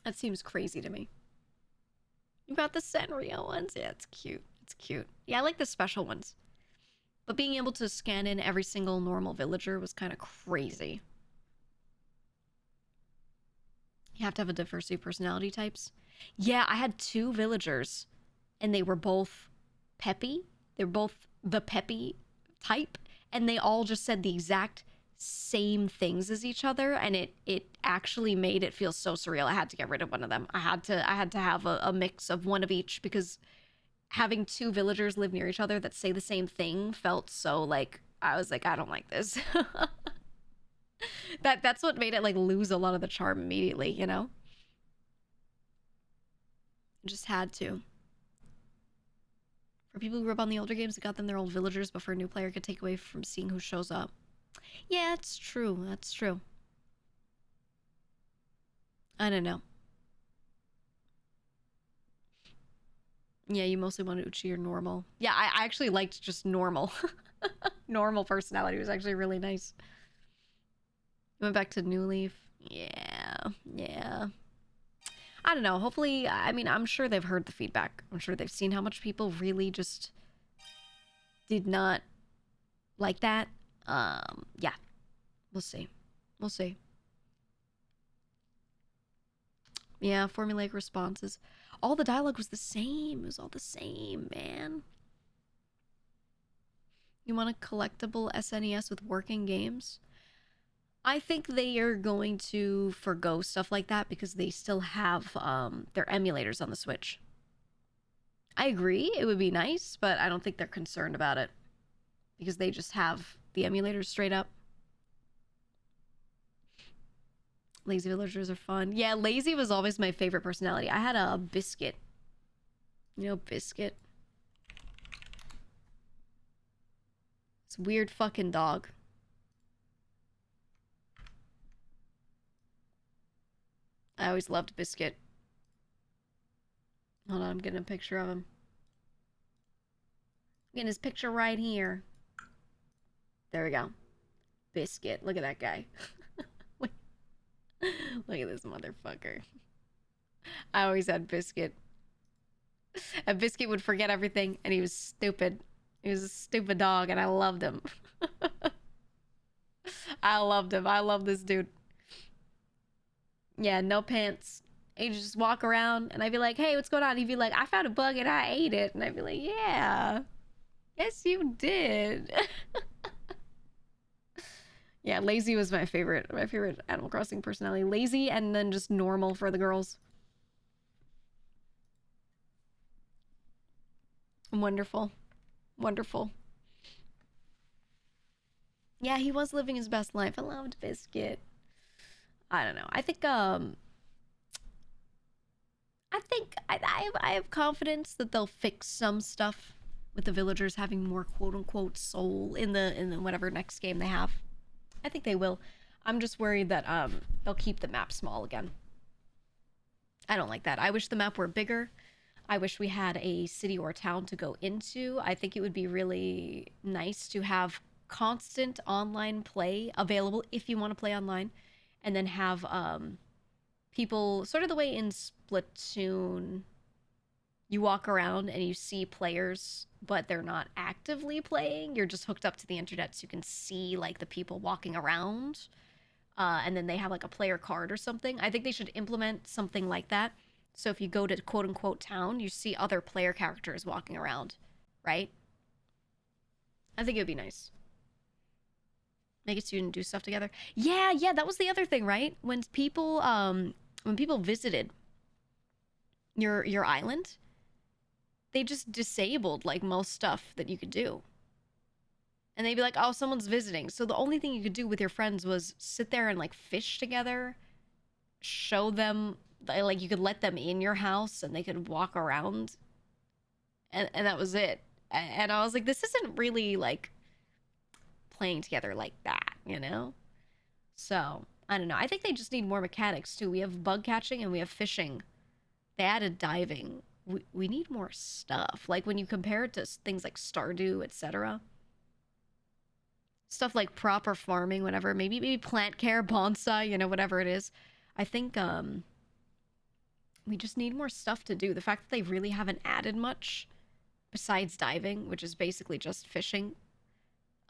That seems crazy to me. You got the Sanrio ones? Yeah, it's cute. Yeah, I like the special ones. But being able to scan in every single normal villager was kind of crazy. You have to have a diversity of personality types. Yeah, I had 2 villagers, and they were both peppy. They were both the peppy type, and they all just said the exact same things as each other, and it actually made it feel so surreal. I had to get rid of one of them. I had to have a mix of one of each, because having 2 villagers live near each other that say the same thing felt so like, I was like, I don't like this. That's what made it like lose a lot of the charm immediately, you know? Just had to. For people who grew up on the older games, it got them their old villagers before a new player could take away from seeing who shows up. Yeah, that's true. I don't know. Yeah, you mostly want Uchi or normal. Yeah, I actually liked just normal. Normal personality was actually really nice. Went back to New Leaf. Yeah, yeah. I don't know. Hopefully, I mean, I'm sure they've heard the feedback. I'm sure they've seen how much people really just did not like that. Yeah. We'll see. We'll see. Yeah, formulaic responses. All the dialogue was the same. It was all the same, man. You want a collectible SNES with working games? I think they are going to forgo stuff like that because they still have their emulators on the Switch. I agree, it would be nice, but I don't think they're concerned about it because they just have the emulators straight up. Lazy villagers are fun. Yeah, Lazy was always my favorite personality. I had a Biscuit. You know, Biscuit. It's a weird fucking dog. I always loved Biscuit. Hold on, I'm getting a picture of him. I'm getting his picture right here. There we go. Biscuit. Look at that guy. Look at this motherfucker. I always had Biscuit. And Biscuit would forget everything, and he was stupid. He was a stupid dog, and I loved him. I loved him. I love this dude. Yeah, no pants. He'd just walk around, and I'd be like, hey, what's going on? He'd be like, I found a bug, and I ate it. And I'd be like, yeah. Yes, you did. Yeah, Lazy was my favorite Animal Crossing personality. Lazy, and then just normal for the girls. Wonderful. Wonderful. Yeah, he was living his best life. I loved Biscuit. I don't know. I think I have confidence that they'll fix some stuff with the villagers having more quote unquote soul in the whatever next game they have. I think they will. I'm just worried that they'll keep the map small again. I don't like that. I wish the map were bigger. I wish we had a city or a town to go into. I think it would be really nice to have constant online play available if you want to play online, and then have people sort of the way in Splatoon you walk around and you see players but they're not actively playing. You're just hooked up to the internet so you can see like the people walking around, and then they have like a player card or something. I think they should implement something like that. So if you go to quote unquote town, you see other player characters walking around, right? I think it would be nice. Make it so you can do stuff together. Yeah, that was the other thing, right? When people visited your island, they just disabled like most stuff that you could do. And they'd be like, oh, someone's visiting. So the only thing you could do with your friends was sit there and like fish together, show them, like you could let them in your house and they could walk around. And that was it. And I was like, this isn't really like playing together like that, you know? So, I don't know. I think they just need more mechanics too. We have bug catching and we have fishing. They added diving. We need more stuff. Like when you compare it to things like Stardew, etc. Stuff like proper farming, whatever. Maybe plant care, bonsai, you know, whatever it is. I think we just need more stuff to do. The fact that they really haven't added much besides diving, which is basically just fishing,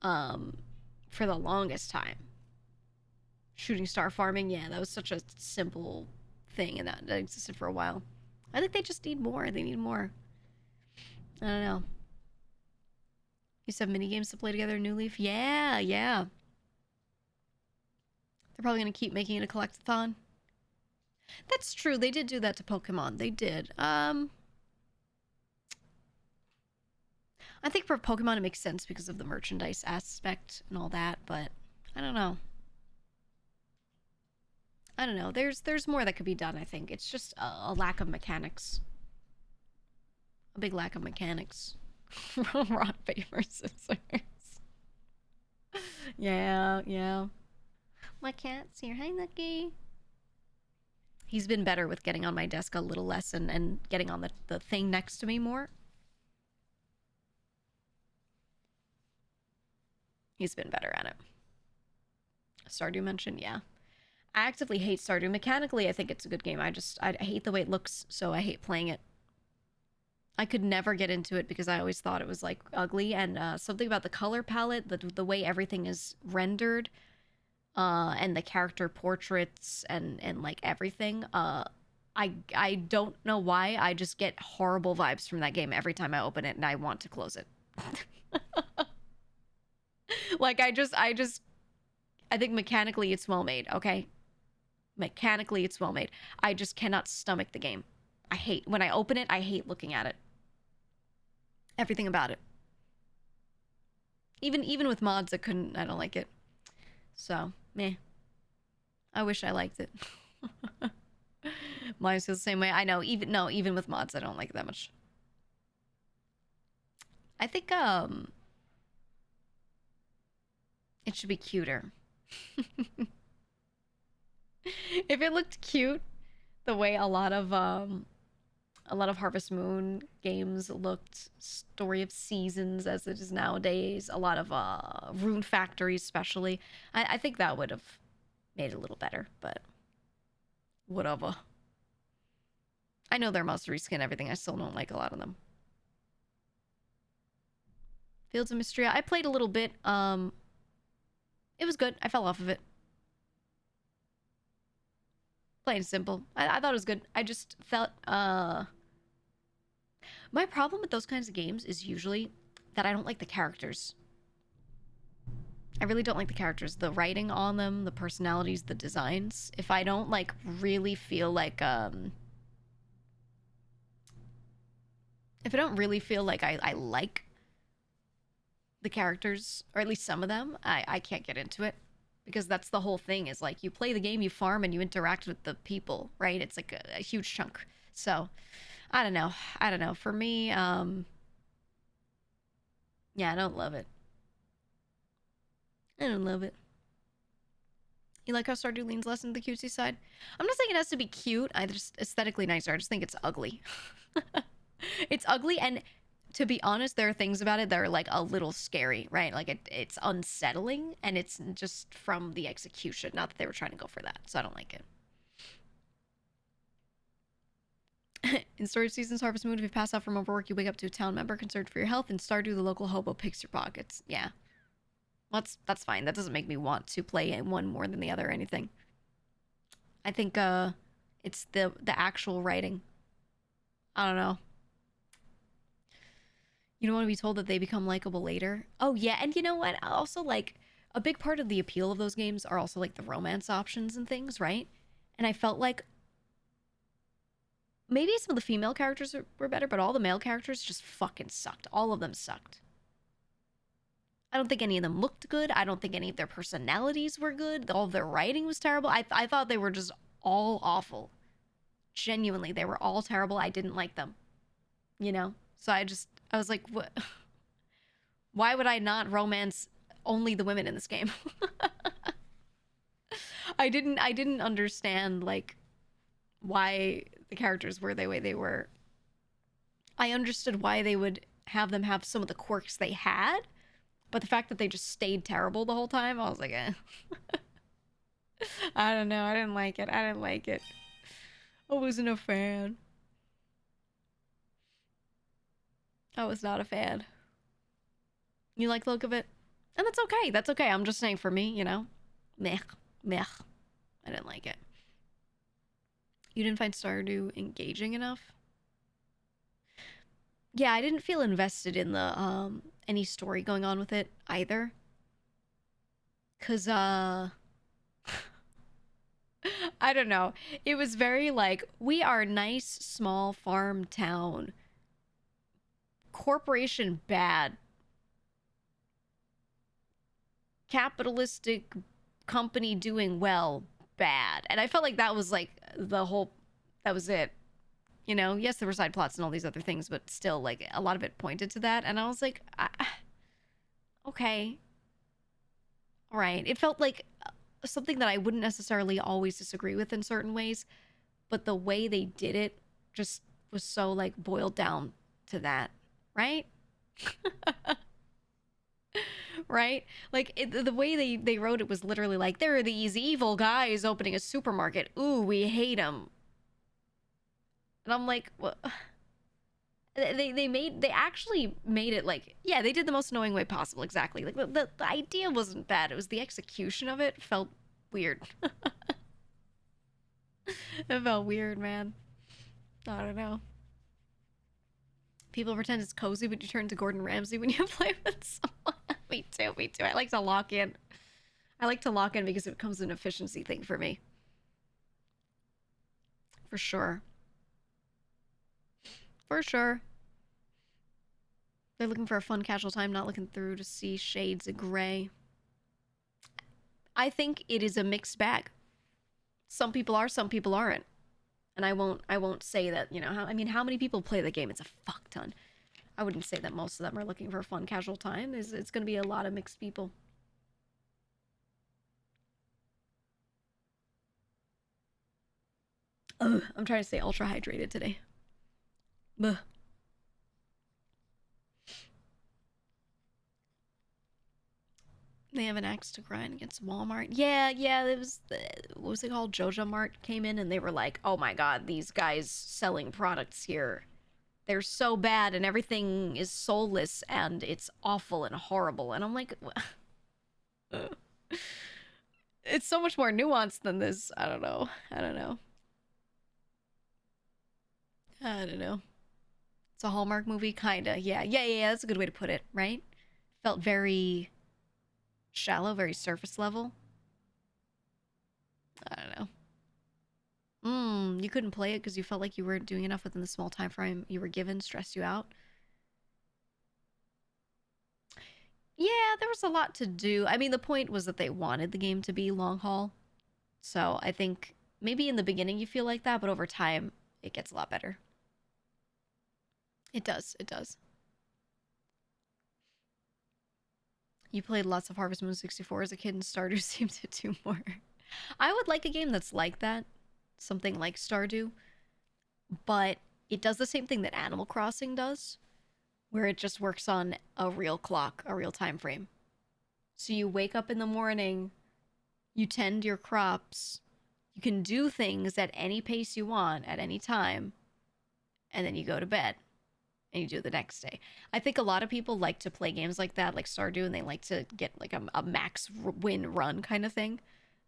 for the longest time. Shooting star farming, yeah, that was such a simple thing and that existed for a while. I think they just need more. They need more. I don't know. You have mini games to play together in New Leaf? Yeah. They're probably going to keep making it a collectathon. That's true. They did do that to Pokemon. They did. I think for Pokemon it makes sense because of the merchandise aspect and all that, but I don't know. There's more that could be done, I think. It's just a lack of mechanics. A big lack of mechanics. Rock, paper, scissors. Yeah. My cat's here. Hi, Lucky. He's been better with getting on my desk a little less and getting on the thing next to me more. He's been better at it. Stardew mentioned, yeah. I actively hate Stardew. Mechanically, I think it's a good game. I hate the way it looks, so I hate playing it. I could never get into it because I always thought it was like ugly, and something about the color palette, the way everything is rendered, and the character portraits and like everything. I don't know why. I just get horrible vibes from that game every time I open it, and I want to close it. Like I think mechanically it's well made. Okay, mechanically it's well made. I just cannot stomach the game. I hate when I open it. I hate looking at it. Everything about it. Even with mods, I don't like it. So, meh. I wish I liked it. Mine feels the same way. I know, even with mods, I don't like it that much. I think, it should be cuter. If it looked cute, the way a lot of Harvest Moon games looked, Story of Seasons as it is nowadays, a lot of Rune Factories especially, I think that would have made it a little better, but whatever. I know they're must reskin everything. I still don't like a lot of them. Fields of Mystria, I played a little bit. It was good. I fell off of it. Plain and simple. I thought it was good. I just felt, my problem with those kinds of games is usually that I don't like the characters. I really don't like the characters. The writing on them, the personalities, the designs. If I don't, like, really feel like, if I don't really feel like I like the characters, or at least some of them, I can't get into it. Because that's the whole thing, is like, you play the game, you farm, and you interact with the people, right? It's like a huge chunk. So, I don't know. For me, yeah, I don't love it. I don't love it. You like how Stardew leans less into the cutesy side? I'm not saying it has to be cute. I just aesthetically nicer. I just think it's ugly. It's ugly, and to be honest, there are things about it that are like a little scary, right? Like it's unsettling, and it's just from the execution. Not that they were trying to go for that, so I don't like it. In Storage Seasons, Harvest Moon, if you pass out from overwork, you wake up to a town member concerned for your health, and Stardew, the local hobo, picks your pockets. Yeah. Well, that's fine. That doesn't make me want to play one more than the other or anything. I think it's the actual writing. I don't know. You don't want to be told that they become likable later. Oh, yeah. And you know what? Also, like, a big part of the appeal of those games are also, like, the romance options and things, right? And I felt like maybe some of the female characters were better, but all the male characters just fucking sucked. All of them sucked. I don't think any of them looked good. I don't think any of their personalities were good. All of their writing was terrible. I thought they were just all awful. Genuinely, they were all terrible. I didn't like them. You know? So I was like, what? Why would I not romance only the women in this game? I didn't understand, like, why the characters were the way they were. I understood why they would have them have some of the quirks they had, but the fact that they just stayed terrible the whole time, I was like, eh. I don't know. I didn't like it. I wasn't a fan. I was not a fan. You like the look of it? And that's okay. That's okay. I'm just saying, for me, you know? Meh. I didn't like it. You didn't find Stardew engaging enough? Yeah, I didn't feel invested in the, any story going on with it either. 'Cause, I don't know. It was very like, we are a nice, small farm town. Corporation bad. Capitalistic company doing well bad. And I felt like that was like that was it. You know, yes, there were side plots and all these other things, but still, like, a lot of it pointed to that. And I was like, okay. All right. It felt like something that I wouldn't necessarily always disagree with in certain ways, but the way they did it just was so like boiled down to that, right? Right? Like the way they wrote it was literally like, there are these evil guys opening a supermarket. Ooh, we hate them. And I'm like, what? They actually made it like, yeah, they did the most annoying way possible. Exactly. Like the idea wasn't bad. It was the execution of it felt weird. It felt weird, man. I don't know. People pretend it's cozy, but you turn to Gordon Ramsay when you play with someone. Me too, me too. I like to lock in. I like to lock in because it becomes an efficiency thing for me. For sure. For sure. They're looking for a fun, casual time, not looking through to see shades of gray. I think it is a mixed bag. Some people are, some people aren't. And I won't say that, you know, I mean, how many people play the game? It's a fuck ton. I wouldn't say that most of them are looking for a fun, casual time. It's going to be a lot of mixed people. Ugh, I'm trying to stay ultra hydrated today. Ugh. They have an axe to grind against Walmart. Yeah, it was, what was it called? Joja Mart came in and they were like, oh my god, these guys selling products here, they're so bad and everything is soulless and it's awful and horrible. And I'm like, it's so much more nuanced than this. I don't know. I don't know. I don't know. It's a Hallmark movie, kinda. Yeah. That's a good way to put it, right? Felt very shallow, very surface level. I don't know. You couldn't play it because you felt like you weren't doing enough within the small time frame you were given, stressed you out. Yeah, there was a lot to do. I mean, the point was that they wanted the game to be long haul. So I think maybe in the beginning you feel like that, but over time it gets a lot better. It does. It does. You played lots of Harvest Moon 64 as a kid, and Stardew seemed to do more. I would like a game that's like that, something like Stardew, but it does the same thing that Animal Crossing does, where it just works on a real clock, a real time frame. So you wake up in the morning, you tend your crops, you can do things at any pace you want at any time, and then you go to bed and you do it the next day. I think a lot of people like to play games like that, like Stardew, and they like to get like a max win run kind of thing.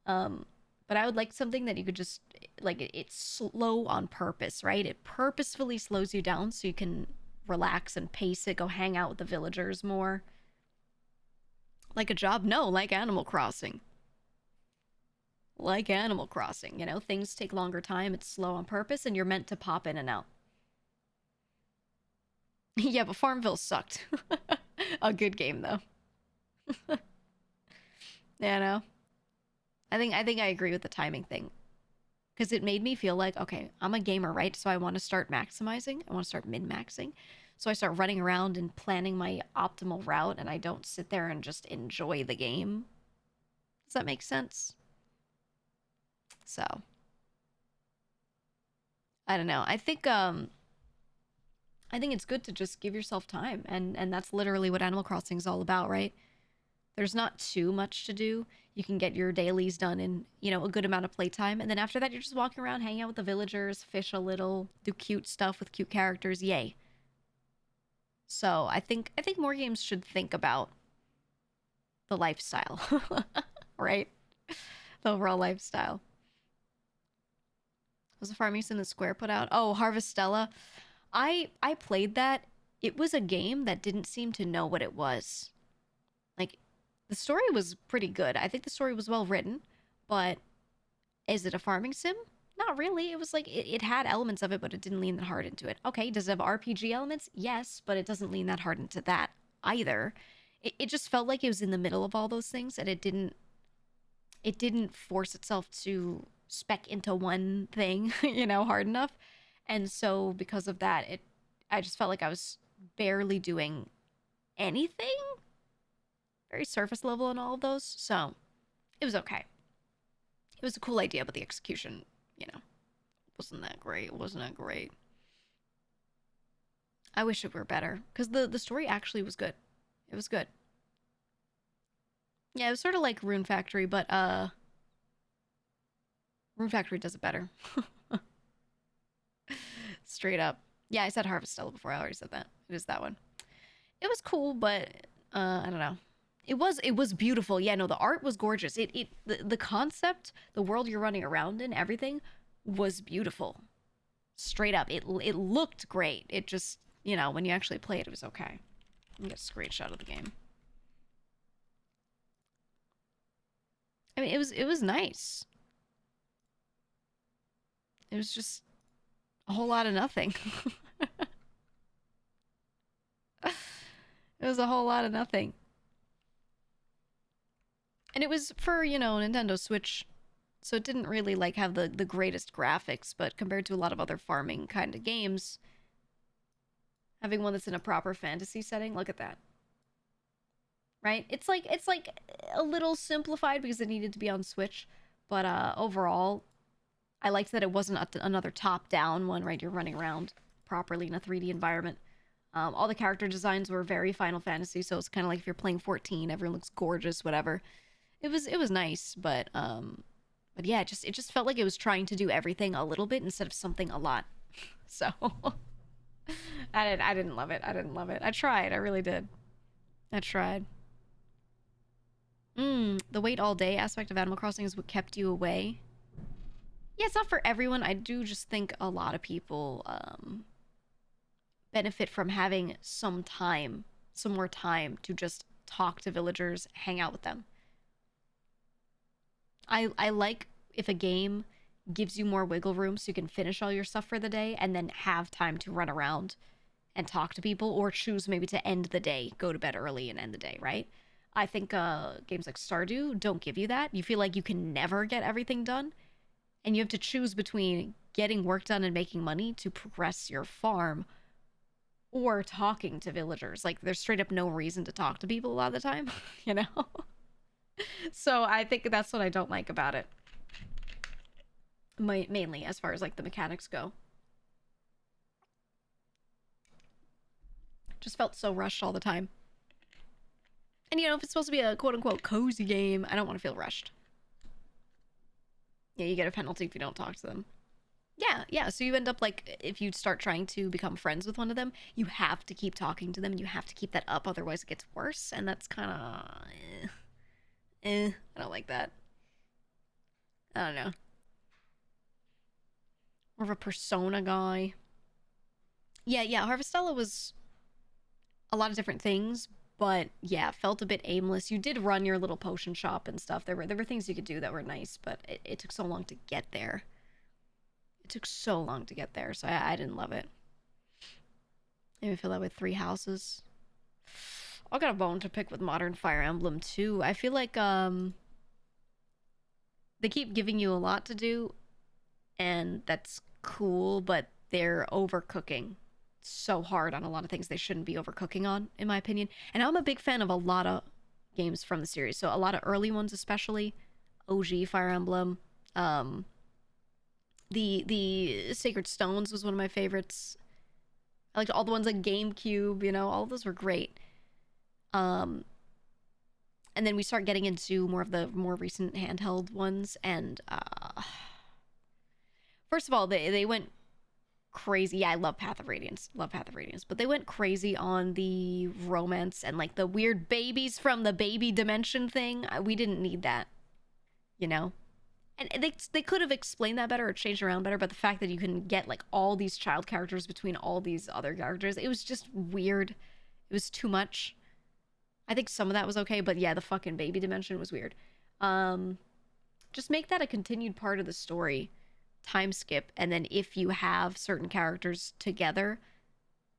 But I would like something that you could just like it's slow on purpose, right? It purposefully slows you down so you can relax and pace it, go hang out with the villagers more. Like a job? No, like Animal Crossing. Like Animal Crossing, you know, things take longer time, it's slow on purpose, and you're meant to pop in and out. Yeah, but Farmville sucked. A good game though. Yeah, no. I think I agree with the timing thing. Because it made me feel like, okay, I'm a gamer, right? So I want to start maximizing. I want to start min-maxing. So I start running around and planning my optimal route, and I don't sit there and just enjoy the game. Does that make sense? So, I don't know. I think it's good to just give yourself time, and that's literally what Animal Crossing is all about, right? There's not too much to do. You can get your dailies done in, you know, a good amount of playtime, and then after that, you're just walking around, hanging out with the villagers, fish a little, do cute stuff with cute characters. Yay! So I think more games should think about the lifestyle, right? The overall lifestyle. Was a farming sim that Square put out? Oh, Harvestella. I played that. It was a game that didn't seem to know what it was. Like, the story was pretty good. I think the story was well written, but is it a farming sim? Not really. It was like it had elements of it, but it didn't lean that hard into it. Okay, does it have RPG elements? Yes, but it doesn't lean that hard into that either. It just felt like it was in the middle of all those things, and it didn't force itself to spec into one thing, you know, hard enough. And so because of that, I just felt like I was barely doing anything. Very surface level in all of those. So it was okay. It was a cool idea, but the execution, you know, Wasn't that great? Wasn't that great? I wish it were better because the story actually was good. It was good. Yeah, it was sort of like Rune Factory, but Rune Factory does it better. Straight up. Yeah, I said Harvestella before. I already said that. It is that one. It was cool, but I don't know. It was beautiful. Yeah, no, the art was gorgeous. The concept, the world you're running around in, everything was beautiful. Straight up. It looked great. It just, when you actually play it, it was okay. Let me get a screenshot of the game. I mean, it was nice. It was just a whole lot of nothing. It was a whole lot of nothing. And it was for, Nintendo Switch, so it didn't really like have the greatest graphics, but compared to a lot of other farming kind of games, having one that's in a proper fantasy setting, look at that. Right? It's like a little simplified because it needed to be on Switch, but overall, I liked that it wasn't another top-down one, right? You're running around properly in a 3D environment. All the character designs were very Final Fantasy, so it's kind of like if you're playing 14, everyone looks gorgeous, whatever. It was nice, but yeah, it just felt like it was trying to do everything a little bit instead of something a lot. So I didn't love it. I didn't love it. I tried. I really did. I tried. The wait all day aspect of Animal Crossing is what kept you away. Yeah, it's not for everyone. I do just think a lot of people benefit from having some time, some more time to just talk to villagers, hang out with them. I like if a game gives you more wiggle room so you can finish all your stuff for the day and then have time to run around and talk to people or choose maybe to end the day, go to bed early and end the day, right? I think games like Stardew don't give you that. You feel like you can never get everything done and you have to choose between getting work done and making money to progress your farm or talking to villagers. Like there's straight up no reason to talk to people a lot of the time, you know? So I think that's what I don't like about it. Mainly as far as like the mechanics go. Just felt so rushed all the time. And if it's supposed to be a quote unquote cozy game, I don't want to feel rushed. Yeah, you get a penalty if you don't talk to them. Yeah. So you end up like, if you start trying to become friends with one of them, you have to keep talking to them and you have to keep that up, otherwise it gets worse. And that's kind of. I don't like that. I don't know. More of a Persona guy. Yeah. Harvestella was a lot of different things, but yeah, felt a bit aimless. You did run your little potion shop and stuff. There were things you could do that were nice, but it took so long to get there. It took so long to get there, so I didn't love it. Made me feel that with Three Houses. I got a bone to pick with Modern Fire Emblem too. I feel like they keep giving you a lot to do, and that's cool, but they're overcooking so hard on a lot of things they shouldn't be overcooking on, in my opinion. And I'm a big fan of a lot of games from the series, so a lot of early ones, especially OG Fire Emblem. The Sacred Stones was one of my favorites. I liked all the ones like GameCube. All of those were great. Um, and then we start getting into more of the more recent handheld ones, and first of all, they went crazy. Yeah, I love Path of Radiance. Love Path of Radiance. But they went crazy on the romance and like the weird babies from the baby dimension thing. We didn't need that, you know? And they could have explained that better or changed around better, but the fact that you can get like all these child characters between all these other characters, it was just weird. It was too much. I think some of that was okay, but yeah, the fucking baby dimension was weird. Just make that a continued part of the story. Time skip, and then if you have certain characters together,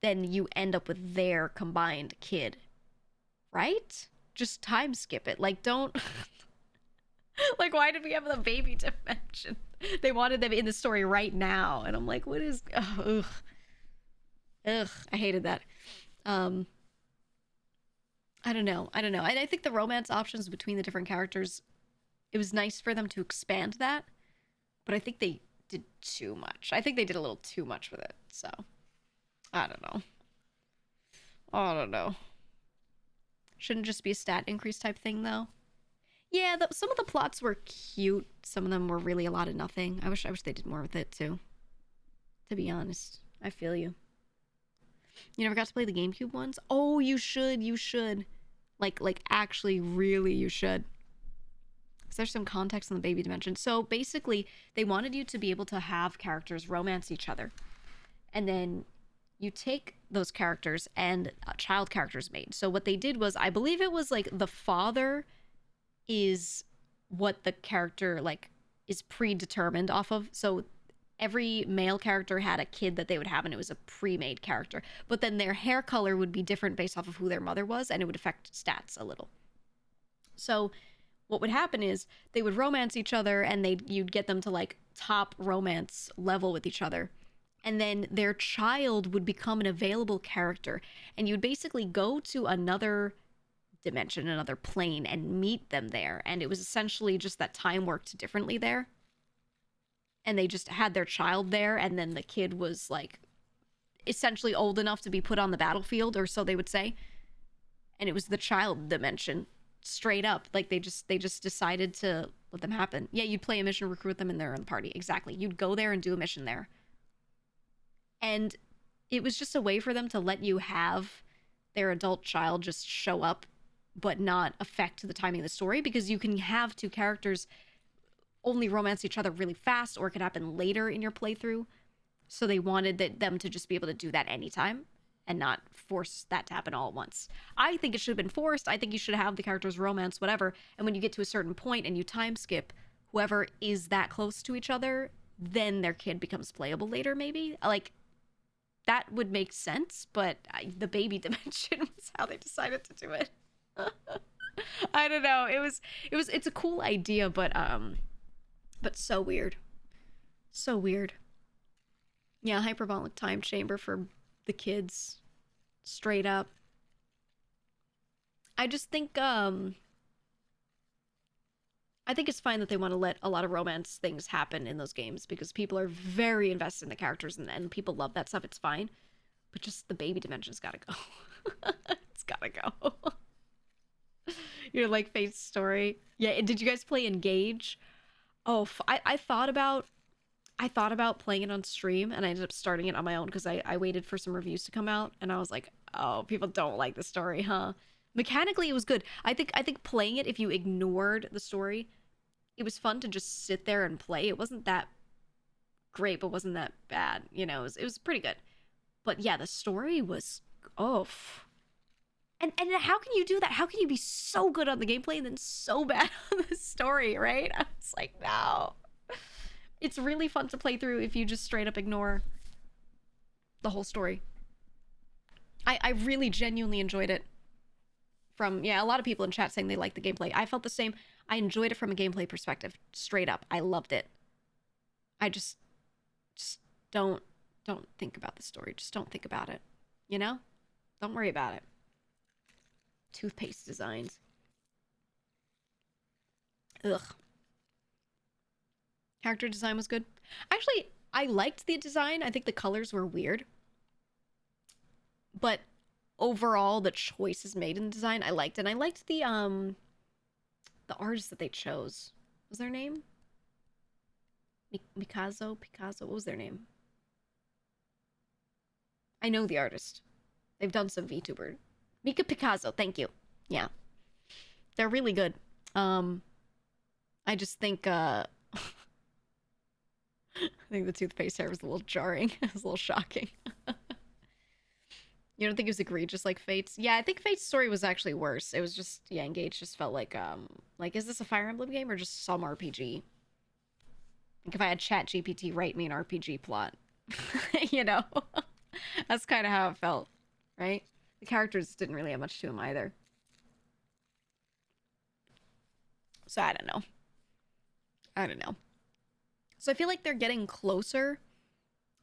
then you end up with their combined kid, right? Just time skip it. Like, don't. Like, why did we have the baby dimension? They wanted them in the story right now, and I'm like, what is? Ugh. I hated that. I don't know. And I think the romance options between the different characters, it was nice for them to expand that, but I think they did too much. I think they did a little too much with it, so I don't know. I don't know. Shouldn't just be a stat increase type thing, though. Yeah, some of the plots were cute. Some of them were really a lot of nothing. I wish they did more with it, too. To be honest. I feel you. You never got to play the GameCube ones? Oh, you should. You should. Like actually, really, you should. Because there's some context on the baby dimension. So, basically, they wanted you to be able to have characters romance each other. And then you take those characters and child characters made. So what they did was, I believe it was like the father is what the character like is predetermined off of. So every male character had a kid that they would have, and it was a pre-made character. But then their hair color would be different based off of who their mother was, and it would affect stats a little. So what would happen is they would romance each other, and you'd get them to like top romance level with each other. And then their child would become an available character, and you'd basically go to another dimension, another plane, and meet them there. And it was essentially just that time worked differently there. And they just had their child there, and then the kid was like essentially old enough to be put on the battlefield, or so they would say. And it was the child dimension, straight up. Like they just decided to let them happen. Yeah, you'd play a mission, recruit them, and they're in the party. Exactly. You'd go there and do a mission there. And it was just a way for them to let you have their adult child just show up, but not affect the timing of the story, because you can have two characters only romance each other really fast, or it could happen later in your playthrough. So they wanted them to just be able to do that anytime and not force that to happen all at once. I think it should have been forced. I think you should have the characters romance, whatever. And when you get to a certain point and you time skip, whoever is that close to each other, then their kid becomes playable later, maybe. Like, that would make sense, but the baby dimension was how they decided to do it. I don't know. It's a cool idea, but so weird. So weird. Yeah, hyperbolic time chamber for the kids. Straight up. I just think I think it's fine that they want to let a lot of romance things happen in those games, because people are very invested in the characters, and people love that stuff. It's fine. But just the baby dimension's gotta go. It's gotta go. You're like Fate's Story. Yeah, did you guys play Engage? Oh, I thought about playing it on stream, and I ended up starting it on my own because I waited for some reviews to come out, and I was like, oh, people don't like the story, huh? Mechanically, it was good. I think playing it, if you ignored the story, it was fun to just sit there and play. It wasn't that great, but wasn't that bad. You know, it was pretty good. But yeah, the story was oof. And how can you do that? How can you be so good on the gameplay and then so bad on the story, right? I was like, no. It's really fun to play through if you just straight up ignore the whole story. I really genuinely enjoyed it. From, yeah, a lot of people in chat saying they like the gameplay. I felt the same. I enjoyed it from a gameplay perspective. Straight up. I loved it. I just don't think about the story. Just don't think about it. You know? Don't worry about it. Toothpaste designs. Ugh. Character design was good. Actually, I liked the design. I think the colors were weird. But overall, the choices made in the design, I liked. And I liked the artist that they chose. What was their name? Picasso? What was their name? I know the artist. They've done some VTuber. Mika Picasso, thank you. Yeah. They're really good. I just think, I think the toothpaste hair was a little jarring. It was a little shocking. You don't think it was egregious like Fate's? Yeah, I think Fate's story was actually worse. It was just, yeah, Engage just felt like, is this a Fire Emblem game or just some RPG? Like if I had ChatGPT write me an RPG plot, you know? That's kind of how it felt, right? The characters didn't really have much to them either. So I don't know. So I feel like they're getting closer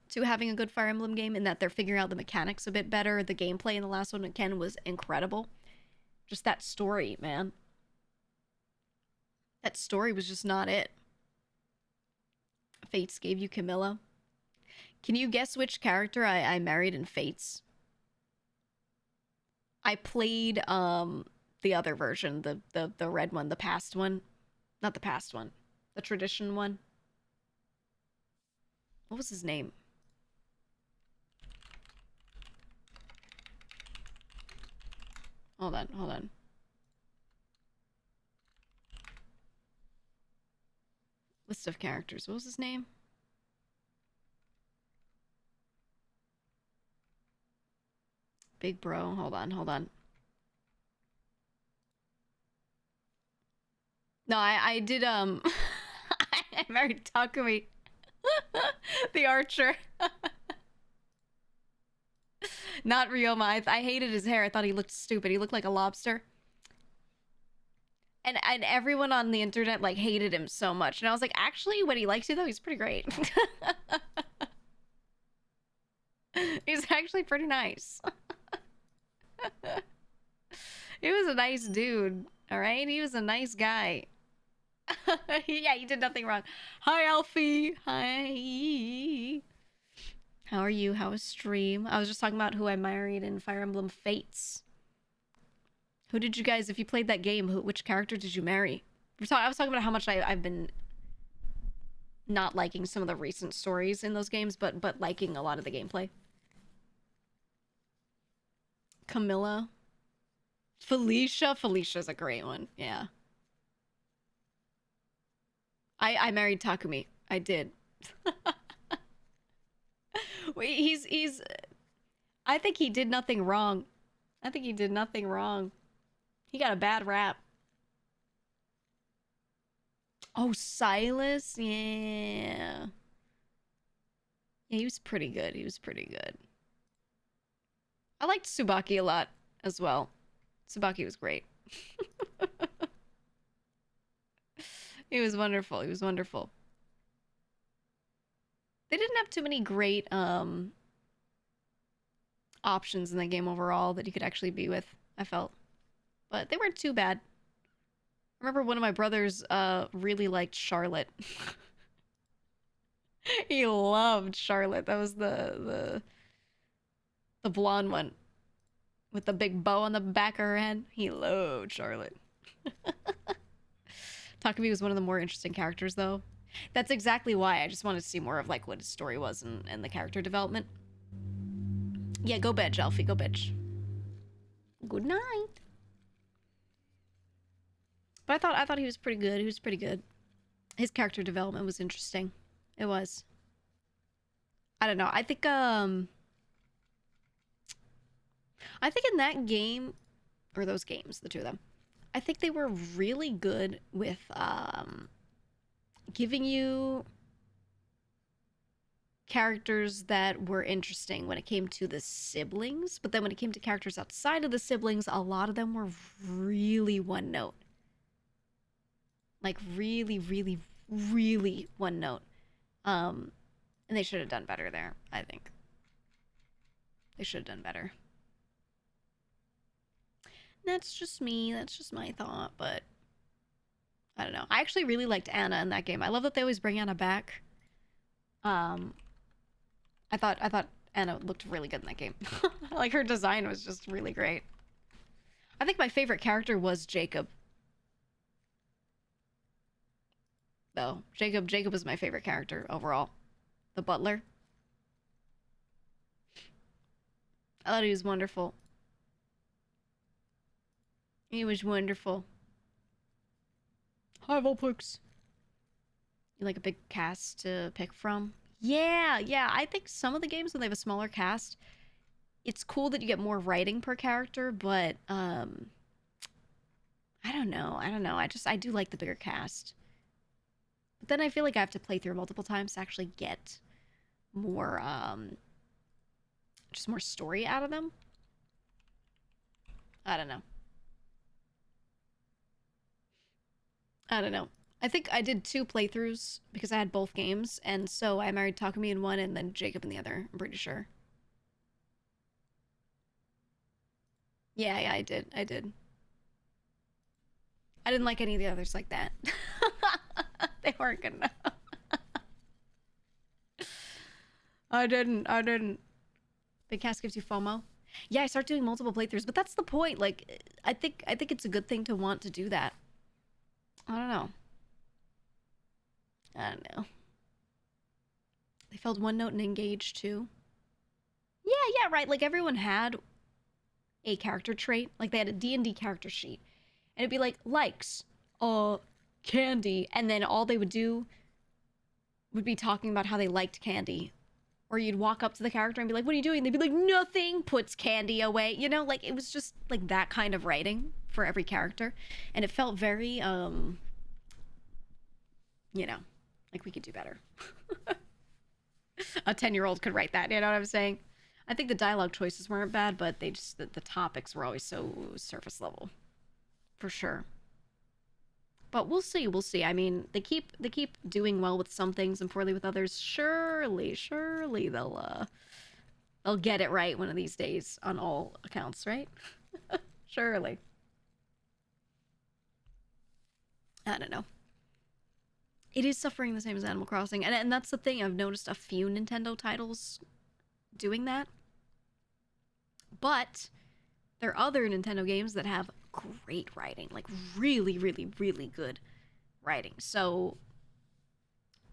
to having a good Fire Emblem game in that they're figuring out the mechanics a bit better. The gameplay in the last one, again, was incredible. Just that story, man. That story was just not it. Fates gave you Camilla. Can you guess which character I married in Fates? I played the other version, the red one, the past one. Not the past one. The tradition one. What was his name? Hold on, hold on. List of characters. What was his name? Big bro. Hold on, hold on. No, I did, I married Takumi. The archer. Not Ryoma. I hated his hair. I thought he looked stupid. He looked like a lobster. And everyone on the internet, like, hated him so much. And I was like, actually, when he likes you, though, he's pretty great. He's actually pretty nice. He was a nice dude, alright? He was a nice guy. Yeah, you did nothing wrong. Hi, Alfie. Hi. How are you? How was stream? I was just talking about who I married in Fire Emblem Fates. Who did you guys, if you played that game, which character did you marry? I was talking about how much I've been not liking some of the recent stories in those games, but liking a lot of the gameplay. Camilla. Felicia. Felicia's a great one. Yeah. I married Takumi. I did. Wait, he's I think he did nothing wrong. I think he did nothing wrong. He got a bad rap. Oh, Silas? Yeah. Yeah, he was pretty good. He was pretty good. I liked Tsubaki a lot as well. Tsubaki was great. He was wonderful. He was wonderful. They didn't have too many great options in the game overall that you could actually be with, I felt. But they weren't too bad. I remember one of my brothers really liked Charlotte. He loved Charlotte. That was the blonde one with the big bow on the back of her head. He loved Charlotte. Takumi was one of the more interesting characters, though. That's exactly why I just wanted to see more of like what his story was and the character development. Yeah, go bitch, Alfie, go bitch. Good night. But I thought he was pretty good. He was pretty good. His character development was interesting. It was. I don't know. I think in that game, or those games, the two of them, I think they were really good with giving you characters that were interesting when it came to the siblings, but then when it came to characters outside of the siblings, a lot of them were really one note. Like really, really, really one note. And they should have done better there, I think. They should have done better. That's just me. That's just my thought, but I don't know. I actually really liked Anna in that game. I love that they always bring Anna back. I thought Anna looked really good in that game. Like her design was just really great. I think my favorite character was Jacob. Though Jacob was my favorite character overall. The butler. I thought he was wonderful. He was wonderful. Hi, Volpix. You like a big cast to pick from? Yeah. I think some of the games when they have a smaller cast, it's cool that you get more writing per character, but I don't know. I do like the bigger cast. But then I feel like I have to play through multiple times to actually get more just more story out of them. I don't know. I think I did 2 playthroughs because I had both games, and so I married Takumi in one and then Jacob in the other, I'm pretty sure. Yeah, I did. I didn't like any of the others like that. They weren't good enough. I didn't. Big cast gives you FOMO. Yeah, I start doing multiple playthroughs, but that's the point. Like, I think it's a good thing to want to do that. I don't know. I don't know. They felt one note and engaged too. Yeah, right. Like everyone had a character trait. Like they had a D&D character sheet. And it'd be like, likes, candy. And then all they would do would be talking about how they liked candy. Or you'd walk up to the character and be like, what are you doing? They'd be like, nothing, puts candy away. You know, like it was just like that kind of writing for every character. And it felt very, you know, like we could do better. A 10-year-old could write that, you know what I'm saying? I think the dialogue choices weren't bad, but they just, the topics were always so surface level. For sure. But we'll see. I mean, they keep doing well with some things and poorly with others. Surely they'll get it right one of these days on all accounts, right? Surely. I don't know. It is suffering the same as Animal Crossing, and that's the thing. I've noticed a few Nintendo titles doing that. But there are other Nintendo games that have great writing, like really good writing. So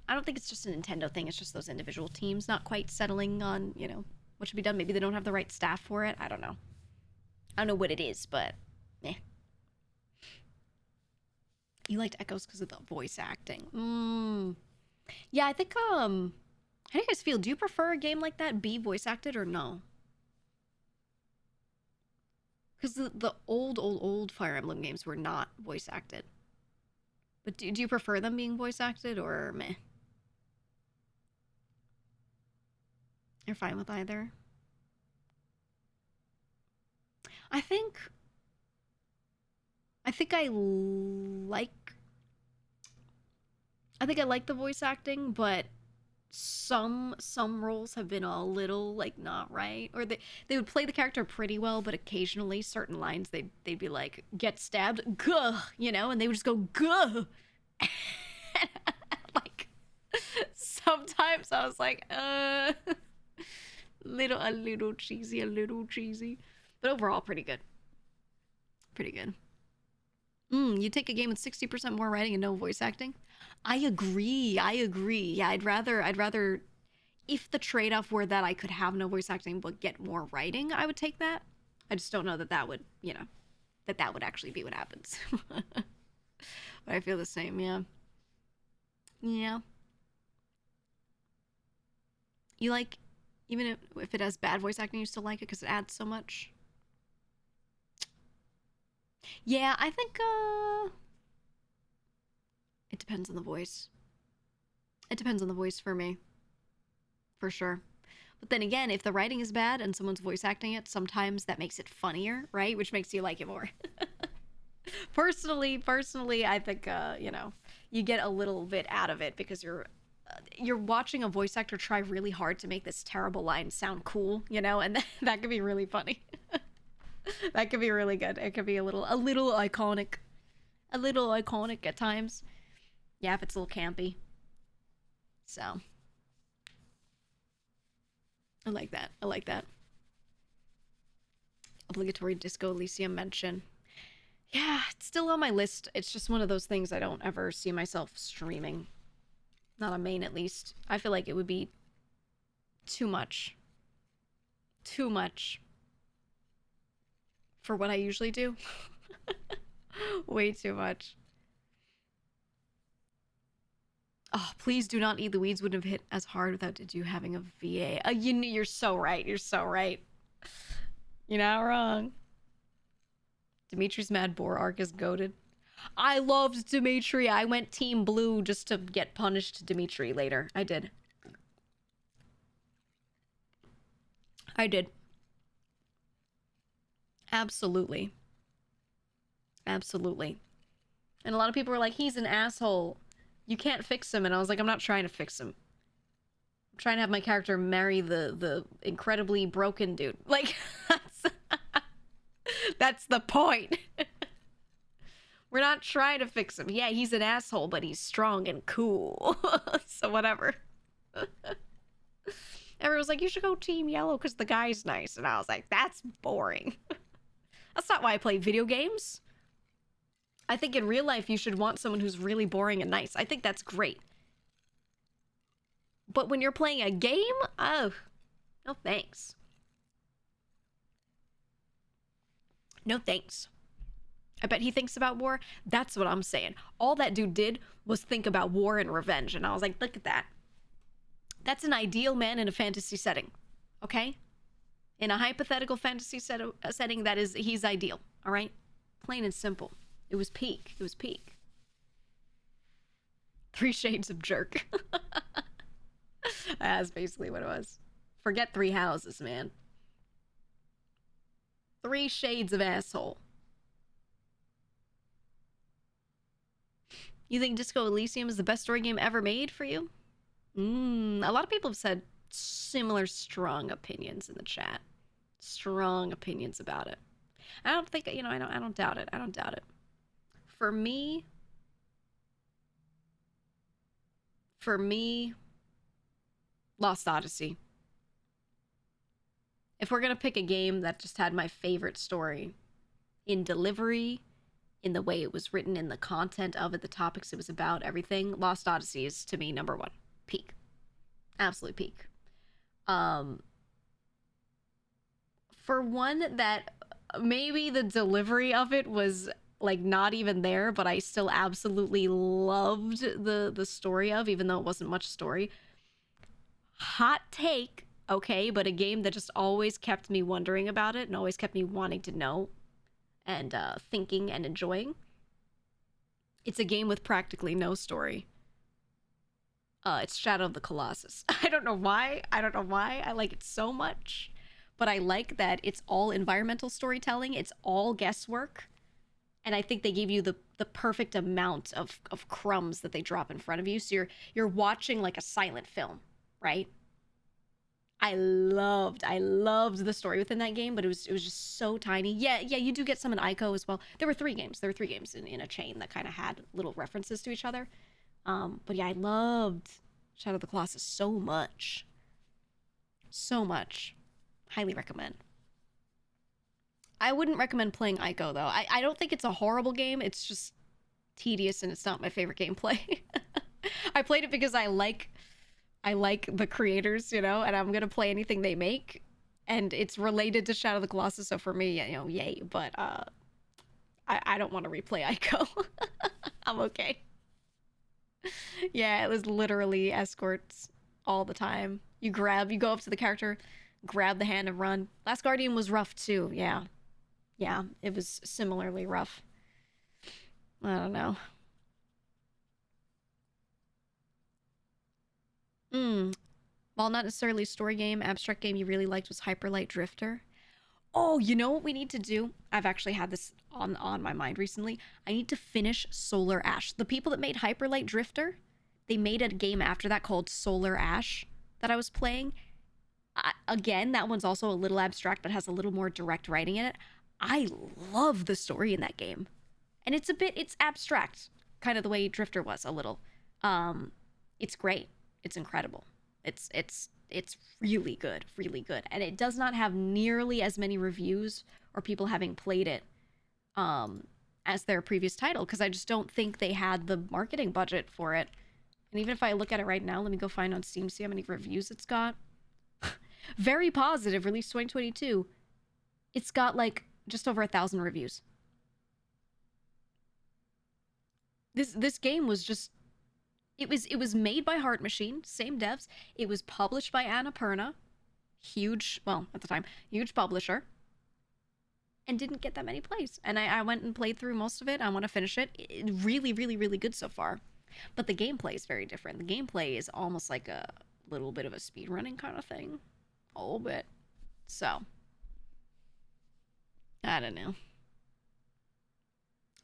I don't think it's just a Nintendo thing. It's just those individual teams not quite settling on, you know, what should be done. Maybe they don't have the right staff for it. I don't know. I don't know what it is, but eh. You liked Echoes because of the voice acting. Yeah, I think, how do you guys feel? Do you prefer a game like that be voice acted or no? Because the old Fire Emblem games were not voice acted. But do you prefer them being voice acted or meh? You're fine with either? I think I like the voice acting, but some roles have been a little like not right, or they would play the character pretty well, but occasionally certain lines they'd be like, get stabbed, guh, you know, and they would just go guh. Like sometimes I was like, a little cheesy, but overall pretty good. You take a game with 60% more writing and no voice acting? I agree. Yeah, I'd rather if the trade-off were that I could have no voice acting but get more writing, I would take that. I just don't know that would, you know, that would actually be what happens. But I feel the same, yeah. Yeah. You like, even if it has bad voice acting, you still like it because it adds so much? Yeah, I think, it depends on the voice. It depends on the voice for me. For sure. But then again, if the writing is bad and someone's voice acting it, sometimes that makes it funnier, right? Which makes you like it more. Personally, I think, you know, you get a little bit out of it because you're watching a voice actor try really hard to make this terrible line sound cool, you know, and that could be really funny. That could be really good. It could be a little iconic. A little iconic at times. Yeah, if it's a little campy. So I like that. Obligatory Disco Elysium mention. Yeah, it's still on my list. It's just one of those things I don't ever see myself streaming. Not on main, at least. I feel like it would be too much. Too much. For what I usually do. Way too much. Oh, please do not eat the weeds. Wouldn't have hit as hard without you having a VA. You're so right. You're not wrong. Dimitri's Mad Boar arc is goated. I loved Dimitri. I went Team Blue just to get punished Dimitri later. I did. Absolutely. And a lot of people were like, he's an asshole. You can't fix him. And I was like, I'm not trying to fix him. I'm trying to have my character marry the incredibly broken dude. Like, that's the point. We're not trying to fix him. Yeah, he's an asshole, but he's strong and cool. So whatever. Everyone was like, you should go Team Yellow because the guy's nice. And I was like, that's boring. That's not why I play video games. I think in real life, you should want someone who's really boring and nice. I think that's great. But when you're playing a game, oh, no thanks. No thanks. I bet he thinks about war. That's what I'm saying. All that dude did was think about war and revenge. And I was like, look at that. That's an ideal man in a fantasy setting. Okay? In a hypothetical fantasy setting, he's ideal. All right? Plain and simple. It was peak. It was peak. 3 Shades of Jerk. That's basically what it was. Forget 3 houses, man. 3 shades of asshole. You think Disco Elysium is the best story game ever made for you? A lot of people have said similar strong opinions in the chat. Strong opinions about it. I don't think, I don't doubt it. I don't doubt it. For me, Lost Odyssey. If we're going to pick a game that just had my favorite story in delivery, in the way it was written, in the content of it, the topics it was about, everything, Lost Odyssey is, to me, number 1. Peak. Absolute peak. For one that maybe the delivery of it was like not even there, but I still absolutely loved the story of, even though it wasn't much story. Hot take, okay, but a game that just always kept me wondering about it and always kept me wanting to know and thinking and enjoying. It's a game with practically no story. It's Shadow of the Colossus. I don't know why. I like it so much. But I like that it's all environmental storytelling. It's all guesswork. And I think they give you the perfect amount of crumbs that they drop in front of you. So you're watching like a silent film, right? I loved the story within that game, but it was just so tiny. Yeah, you do get some in Ico as well. There were 3 games. There were 3 games in a chain that kind of had little references to each other. But yeah, I loved Shadow of the Colossus so much. So much. Highly recommend. I wouldn't recommend playing Ico, though. I don't think it's a horrible game. It's just tedious, and it's not my favorite gameplay. I played it because I like the creators, and I'm going to play anything they make. And it's related to Shadow of the Colossus, so for me, yay. But I don't want to replay Ico. I'm okay. Yeah, it was literally escorts all the time. You go up to the character, grab the hand and run. Last Guardian was rough too, yeah. Yeah, it was similarly rough. I don't know. While not necessarily a story game, abstract game you really liked was Hyper Light Drifter. Oh, you know what we need to do? I've actually had this on my mind recently. I need to finish Solar Ash. The people that made Hyper Light Drifter, they made a game after that called Solar Ash that I was playing. Again, that one's also a little abstract, but has a little more direct writing in it. I love the story in that game. And it's abstract, kind of the way Drifter was a little. It's great. It's incredible. It's really good, really good. And it does not have nearly as many reviews or people having played it as their previous title, because I just don't think they had the marketing budget for it. And even if I look at it right now, let me go find on Steam, see how many reviews it's got. Very positive, released 2022. It's got like just over 1,000 reviews. This game was just it was made by Heart Machine, same devs. It was published by Annapurna, huge, well, at the time, huge publisher, and didn't get that many plays. And I went and played through most of it. I want to finish it. Really, really, really good so far. But the gameplay is very different. The gameplay is almost like a little bit of a speedrunning kind of thing. A little bit. So, I don't know.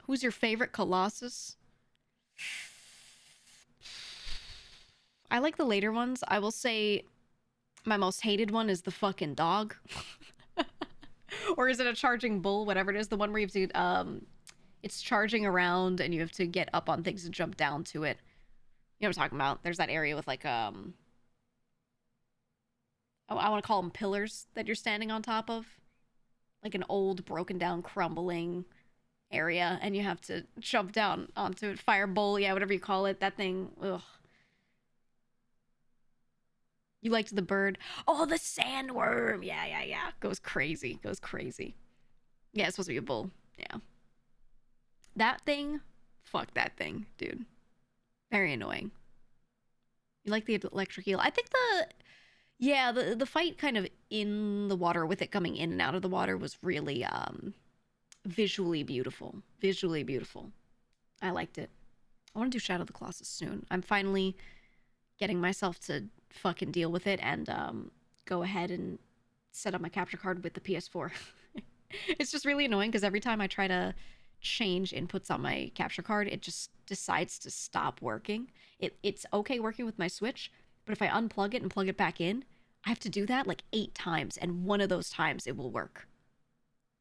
Who's your favorite Colossus? I like the later ones. I will say my most hated one is the fucking dog. Or is it a charging bull? Whatever it is. The one where you have to, it's charging around and you have to get up on things and jump down to it. You know what I'm talking about? There's that area with like, I want to call them pillars that you're standing on top of, like an old, broken down, crumbling area, and you have to jump down onto it. Firebowl, yeah, whatever you call it. That thing, ugh. You liked the bird. Oh, the sandworm. Yeah, yeah, yeah. Goes crazy. Goes crazy. Yeah, it's supposed to be a bull. Yeah. That thing, fuck that thing, dude. Very annoying. You like the electric eel? I think the fight kind of in the water with it coming in and out of the water was really visually beautiful. Visually beautiful. I liked it. I want to do Shadow of the Colossus soon. I'm finally getting myself to fucking deal with it and go ahead and set up my capture card with the PS4. It's just really annoying because every time I try to change inputs on my capture card, it just decides to stop working. It's okay working with my Switch, but if I unplug it and plug it back in, I have to do that like 8 times, and one of those times it will work.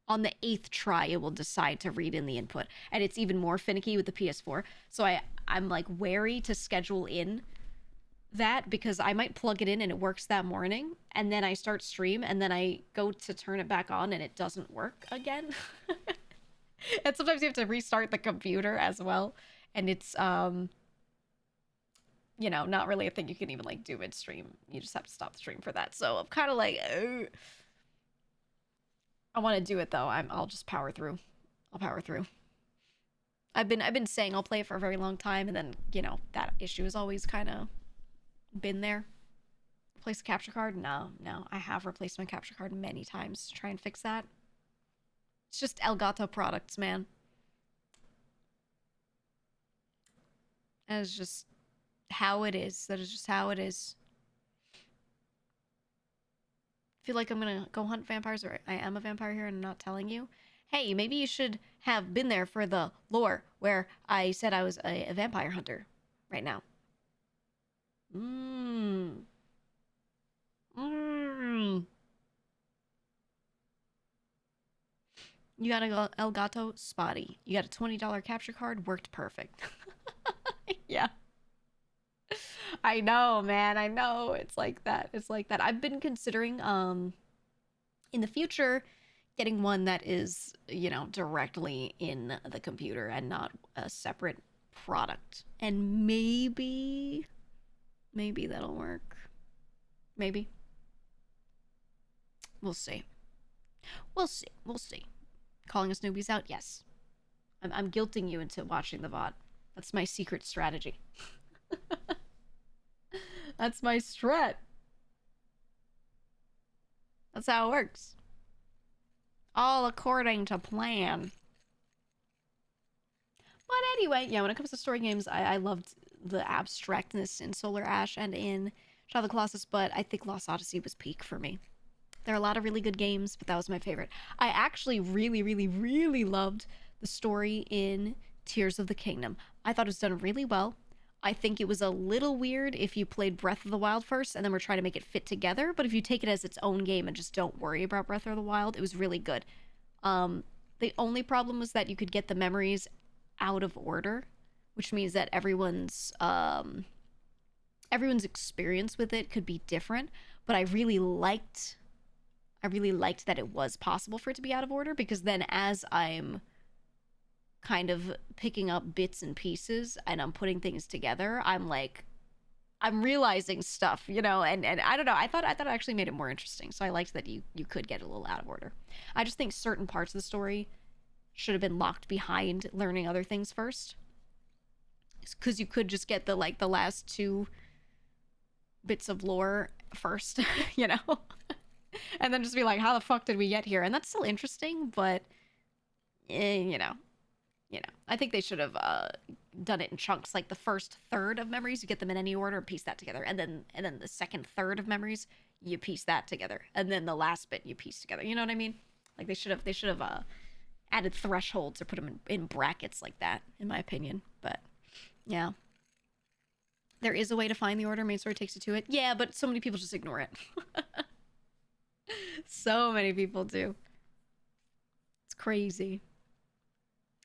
On the 8th try, it will decide to read in the input, and it's even more finicky with the PS4. So I'm like wary to schedule in that because I might plug it in and it works that morning, and then I start stream, and then I go to turn it back on and it doesn't work again. And sometimes you have to restart the computer as well, and it's you know, not really a thing you can even like do midstream. You just have to stop the stream for that. So I'm kind of like, ugh. I want to do it though. I'll just power through. I'll power through. I've been saying I'll play it for a very long time, and then you know that issue has always kind of been there. Replace the capture card? No. I have replaced my capture card many times to try and fix that. It's just Elgato products, man. That is just how it is. That is just how it is. I feel like I'm gonna go hunt vampires, or I am a vampire here and I'm not telling you. Hey, maybe you should have been there for the lore where I said I was a vampire hunter right now. Mmm. Mmm. You got a Elgato? Spotty. You got a $20 capture card? Worked perfect. Yeah. I know, man. I know. It's like that. It's like that. I've been considering in the future getting one that is, you know, directly in the computer and not a separate product. And maybe that'll work. Maybe. We'll see. We'll see. We'll see. Calling us newbies out? Yes. I'm guilting you into watching the VOD. That's my secret strategy. That's my strat. That's how it works. All according to plan. But anyway, yeah, when it comes to story games, I loved the abstractness in Solar Ash and in Shadow of the Colossus, but I think Lost Odyssey was peak for me. There are a lot of really good games, but that was my favorite. I actually really loved the story in Tears of the Kingdom. I thought it was done really well. I think it was a little weird if you played Breath of the Wild first and then we're trying to make it fit together, but if you take it as its own game and just don't worry about Breath of the Wild, it was really good. The only problem was that you could get the memories out of order, which means that everyone's experience with it could be different, but I really liked that it was possible for it to be out of order, because then as I'm kind of picking up bits and pieces and I'm putting things together, I'm realizing stuff, you know, and I don't know, I thought it actually made it more interesting. So I liked that you could get a little out of order. I just think certain parts of the story should have been locked behind learning other things first, because you could just get the last 2 bits of lore first, you know. And then just be like, how the fuck did we get here? And that's still interesting, but you know, I think they should have done it in chunks. Like the first third of memories, you get them in any order, piece that together, and then the second third of memories, you piece that together, and then the last bit you piece together. You know what I mean? Like they should have added thresholds or put them in brackets like that, in my opinion. But yeah, there is a way to find the order. Main story takes you to it. Yeah, but so many people just ignore it. So many people do. It's crazy.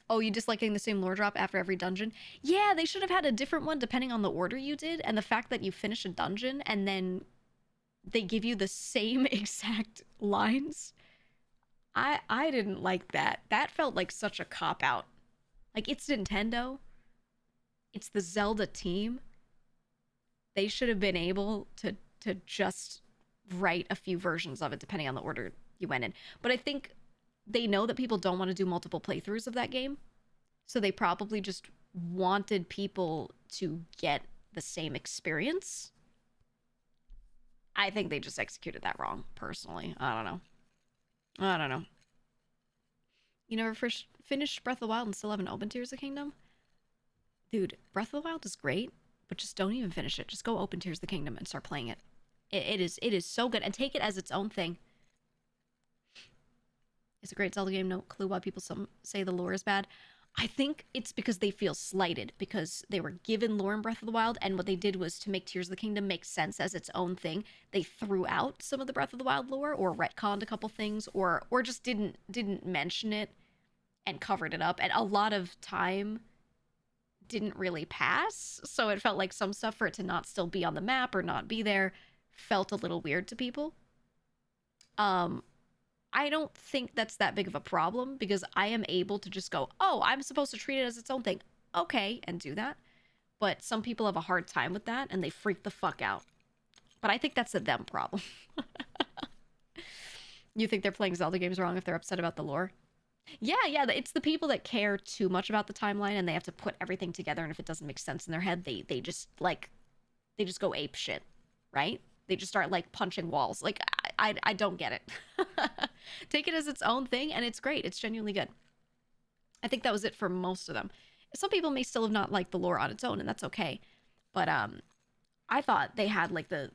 Oh, you dislike getting the same lore drop after every dungeon? Yeah, they should have had a different one depending on the order you did, and the fact that you finish a dungeon and then they give you the same exact lines. I didn't like that. That felt like such a cop out. Like, it's Nintendo. It's the Zelda team. They should have been able to just write a few versions of it depending on the order you went in. But I think they know that people don't want to do multiple playthroughs of that game. So they probably just wanted people to get the same experience. I think they just executed that wrong, personally. I don't know. I don't know. You never finished Breath of the Wild and still haven't opened Tears of the Kingdom? Dude, Breath of the Wild is great, but just don't even finish it. Just go open Tears of the Kingdom and start playing it. It is so good. And take it as its own thing. It's a great Zelda game. No clue why people say the lore is bad. I think it's because they feel slighted because they were given lore in Breath of the Wild, and what they did was to make Tears of the Kingdom make sense as its own thing. They threw out some of the Breath of the Wild lore, or retconned a couple things, or just didn't mention it and covered it up. And a lot of time didn't really pass, so it felt like some stuff, for it to not still be on the map or not be there, felt a little weird to people. I don't think that's that big of a problem because I am able to just go, oh, I'm supposed to treat it as its own thing. Okay, and do that. But some people have a hard time with that and they freak the fuck out. But I think that's a them problem. You think they're playing Zelda games wrong if they're upset about the lore? Yeah, it's the people that care too much about the timeline and they have to put everything together, and if it doesn't make sense in their head, they just go ape shit, right? They just start like punching walls. Like, I don't get it. Take it as its own thing, and it's great. It's genuinely good. I think that was it for most of them. Some people may still have not liked the lore on its own, and that's okay. But I thought they had like that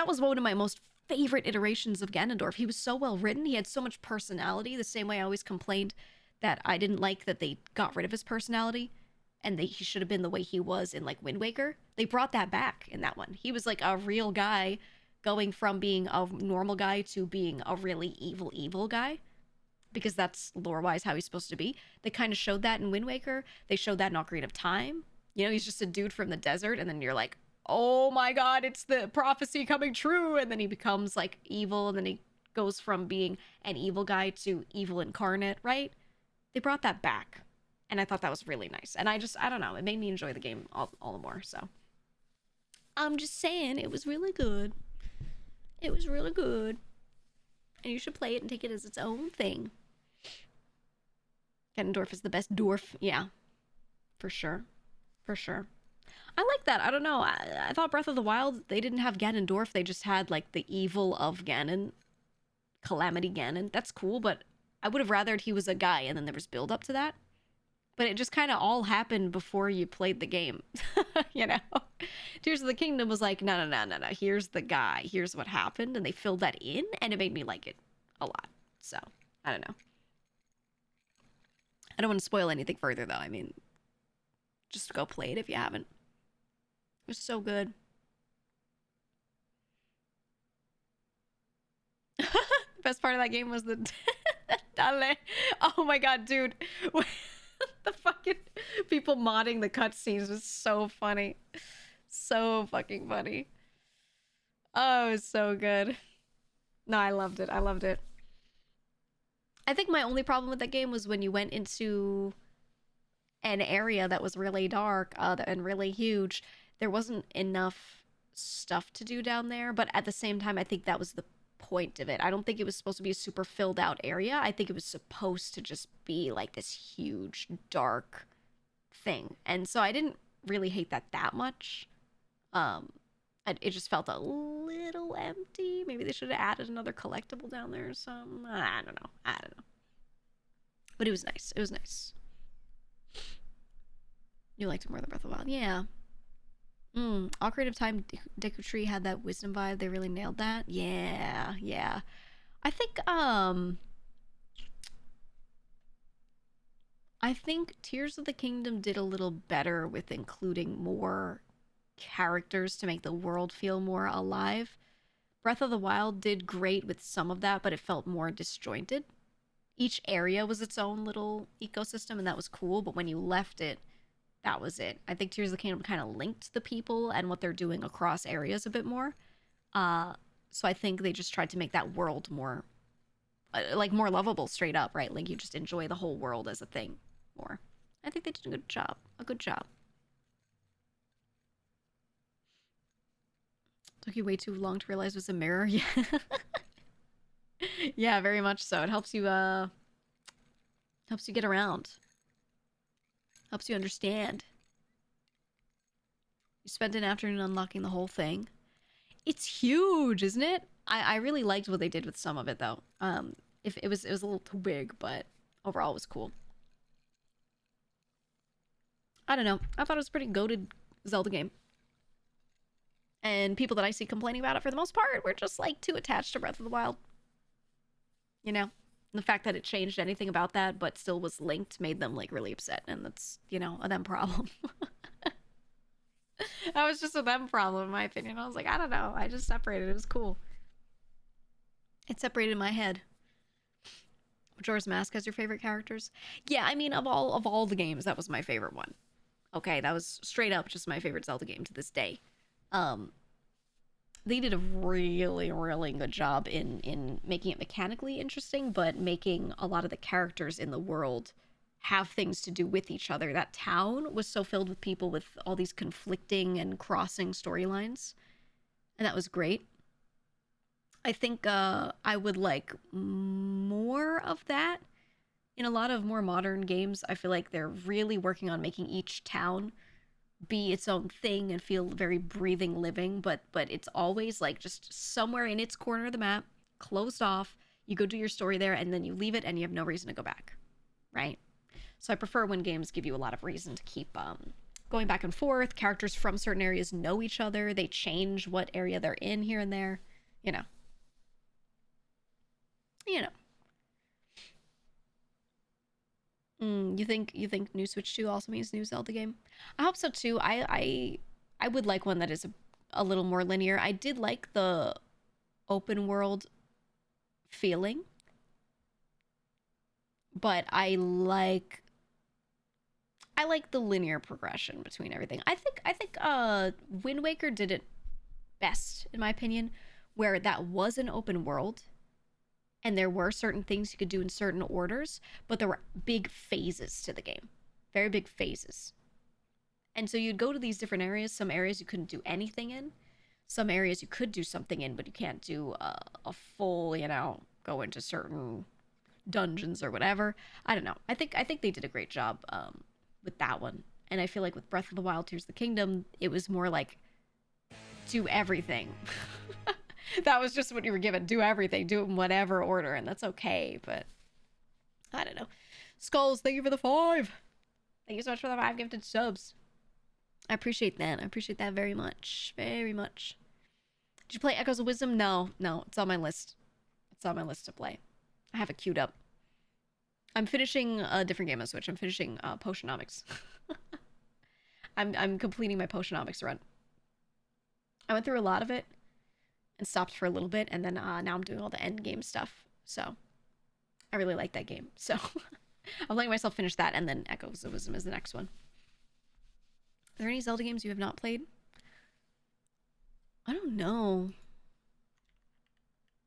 was one of my most favorite iterations of Ganondorf. He was so well written. He had so much personality. The same way I always complained that I didn't like that they got rid of his personality, and he should have been the way he was in like Wind Waker. They brought that back in that one. He was like a real guy, going from being a normal guy to being a really evil guy, because that's lore-wise how he's supposed to be. They kind of showed that in Wind Waker. They showed that in Ocarina of Time. You know, he's just a dude from the desert, and then you're like, oh my god, it's the prophecy coming true, and then he becomes like evil, and then he goes from being an evil guy to evil incarnate, right? They brought that back, and I thought that was really nice. And I don't know, it made me enjoy the game all the more, so. I'm just saying, it was really good. It was really good. And you should play it and take it as its own thing. Ganondorf is the best dwarf. Yeah. For sure. For sure. I like that. I don't know. I thought Breath of the Wild, they didn't have Ganondorf. They just had, like, the evil of Ganon. Calamity Ganon. That's cool, but I would have rathered he was a guy and then there was build up to that. But it just kind of all happened before you played the game. You know? Tears of the Kingdom was like, no. Here's the guy. Here's what happened. And they filled that in, and it made me like it a lot. So, I don't know. I don't want to spoil anything further, though. I mean, just go play it if you haven't. It was so good. The best part of that game was the... Dale. Oh my god, dude. The fucking people modding the cutscenes was so funny. So fucking funny. Oh, it was so good. No, I loved it. I loved it. I think my only problem with that game was when you went into an area that was really dark and really huge. There wasn't enough stuff to do down there, but at the same time, I think that was the point of it. I don't think it was supposed to be a super filled out area. I think it was supposed to just be like this huge dark thing, and so I didn't really hate that much. It just felt a little empty. Maybe they should have added another collectible down there or something. I don't know, but it was nice. It was nice. You liked it more than Breath of the Wild. Yeah. Ocarina of Time, Deku Tree had that wisdom vibe. They really nailed that. Yeah. I think Tears of the Kingdom did a little better with including more characters to make the world feel more alive. Breath of the Wild did great with some of that, but it felt more disjointed. Each area was its own little ecosystem, and that was cool, but when you left it, that was it. I think Tears of the Kingdom kind of linked the people and what they're doing across areas a bit more. So I think they just tried to make that world more, like, more lovable straight up, right? Like, you just enjoy the whole world as a thing more. I think they did a good job. A good job. Took you way too long to realize it was a mirror. Yeah. Yeah, very much so. It helps you get around. Helps you understand. You spent an afternoon unlocking the whole thing. It's huge, isn't it? I really liked what they did with some of it though. If it was a little too big, but overall it was cool. I don't know. I thought it was a pretty goated Zelda game. And people that I see complaining about it for the most part were just like too attached to Breath of the Wild. You know? And the fact that it changed anything about that but still was linked made them like really upset, and that's, you know, a them problem. That was just a them problem in my opinion. I was like, I don't know. I just separated. It was cool. It separated in my head. Majora's Mask as your favorite characters? Yeah, I mean, of all the games, that was my favorite one. Okay, that was straight up just my favorite Zelda game to this day. They did a really, really good job in making it mechanically interesting, but making a lot of the characters in the world have things to do with each other. That town was so filled with people with all these conflicting and crossing storylines, and that was great. I think I would like more of that. In a lot of more modern games, I feel like they're really working on making each town be its own thing and feel very breathing, living, but it's always like just somewhere in its corner of the map, closed off. You go do your story there, and then you leave it, and you have no reason to go back, right? So I prefer when games give you a lot of reason to keep going back and forth. Characters from certain areas know each other. They change what area they're in here and there. You know. You know. You think new Switch 2 also means new Zelda game? I hope so too. I would like one that is a little more linear. I did like the open world feeling, but I like the linear progression between everything. I think Wind Waker did it best in my opinion, where that was an open world and there were certain things you could do in certain orders, but there were big phases to the game. Very big phases. And so you'd go to these different areas. Some areas you couldn't do anything in. Some areas you could do something in, but you can't do a full, you know, go into certain dungeons or whatever. I don't know. I think they did a great job with that one. And I feel like with Breath of the Wild, Tears of the Kingdom, it was more like do everything. That was just what you were given. Do everything. Do it in whatever order, and that's okay, but I don't know. Skulls, thank you for the 5. Thank you so much for the 5 gifted subs. I appreciate that. I appreciate that very much. Very much. Did you play Echoes of Wisdom? No. It's on my list. It's on my list to play. I have it queued up. I'm finishing a different game on Switch. I'm finishing Potionomics. I'm completing my Potionomics run. I went through a lot of it and stopped for a little bit, and then now I'm doing all the end game stuff. So I really like that game. So I'm letting myself finish that, and then Echoes of Wisdom is the next one. Are there any Zelda games you have not played? I don't know.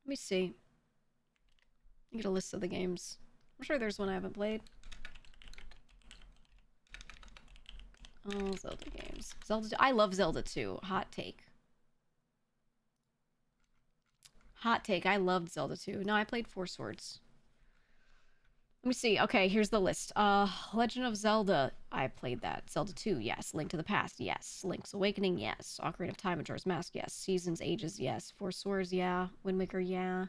Let me see. Get a list of the games. I'm sure there's one I haven't played. Oh, Zelda games. I love Zelda 2. Hot take. Hot take. I loved Zelda 2. No, I played Four Swords. Let me see. Okay, here's the list. Legend of Zelda. I played that. Zelda 2, yes. Link to the Past, yes. Link's Awakening, yes. Ocarina of Time, Majora's Mask, yes. Seasons, Ages, yes. Four Swords, yeah. Wind Waker, yeah.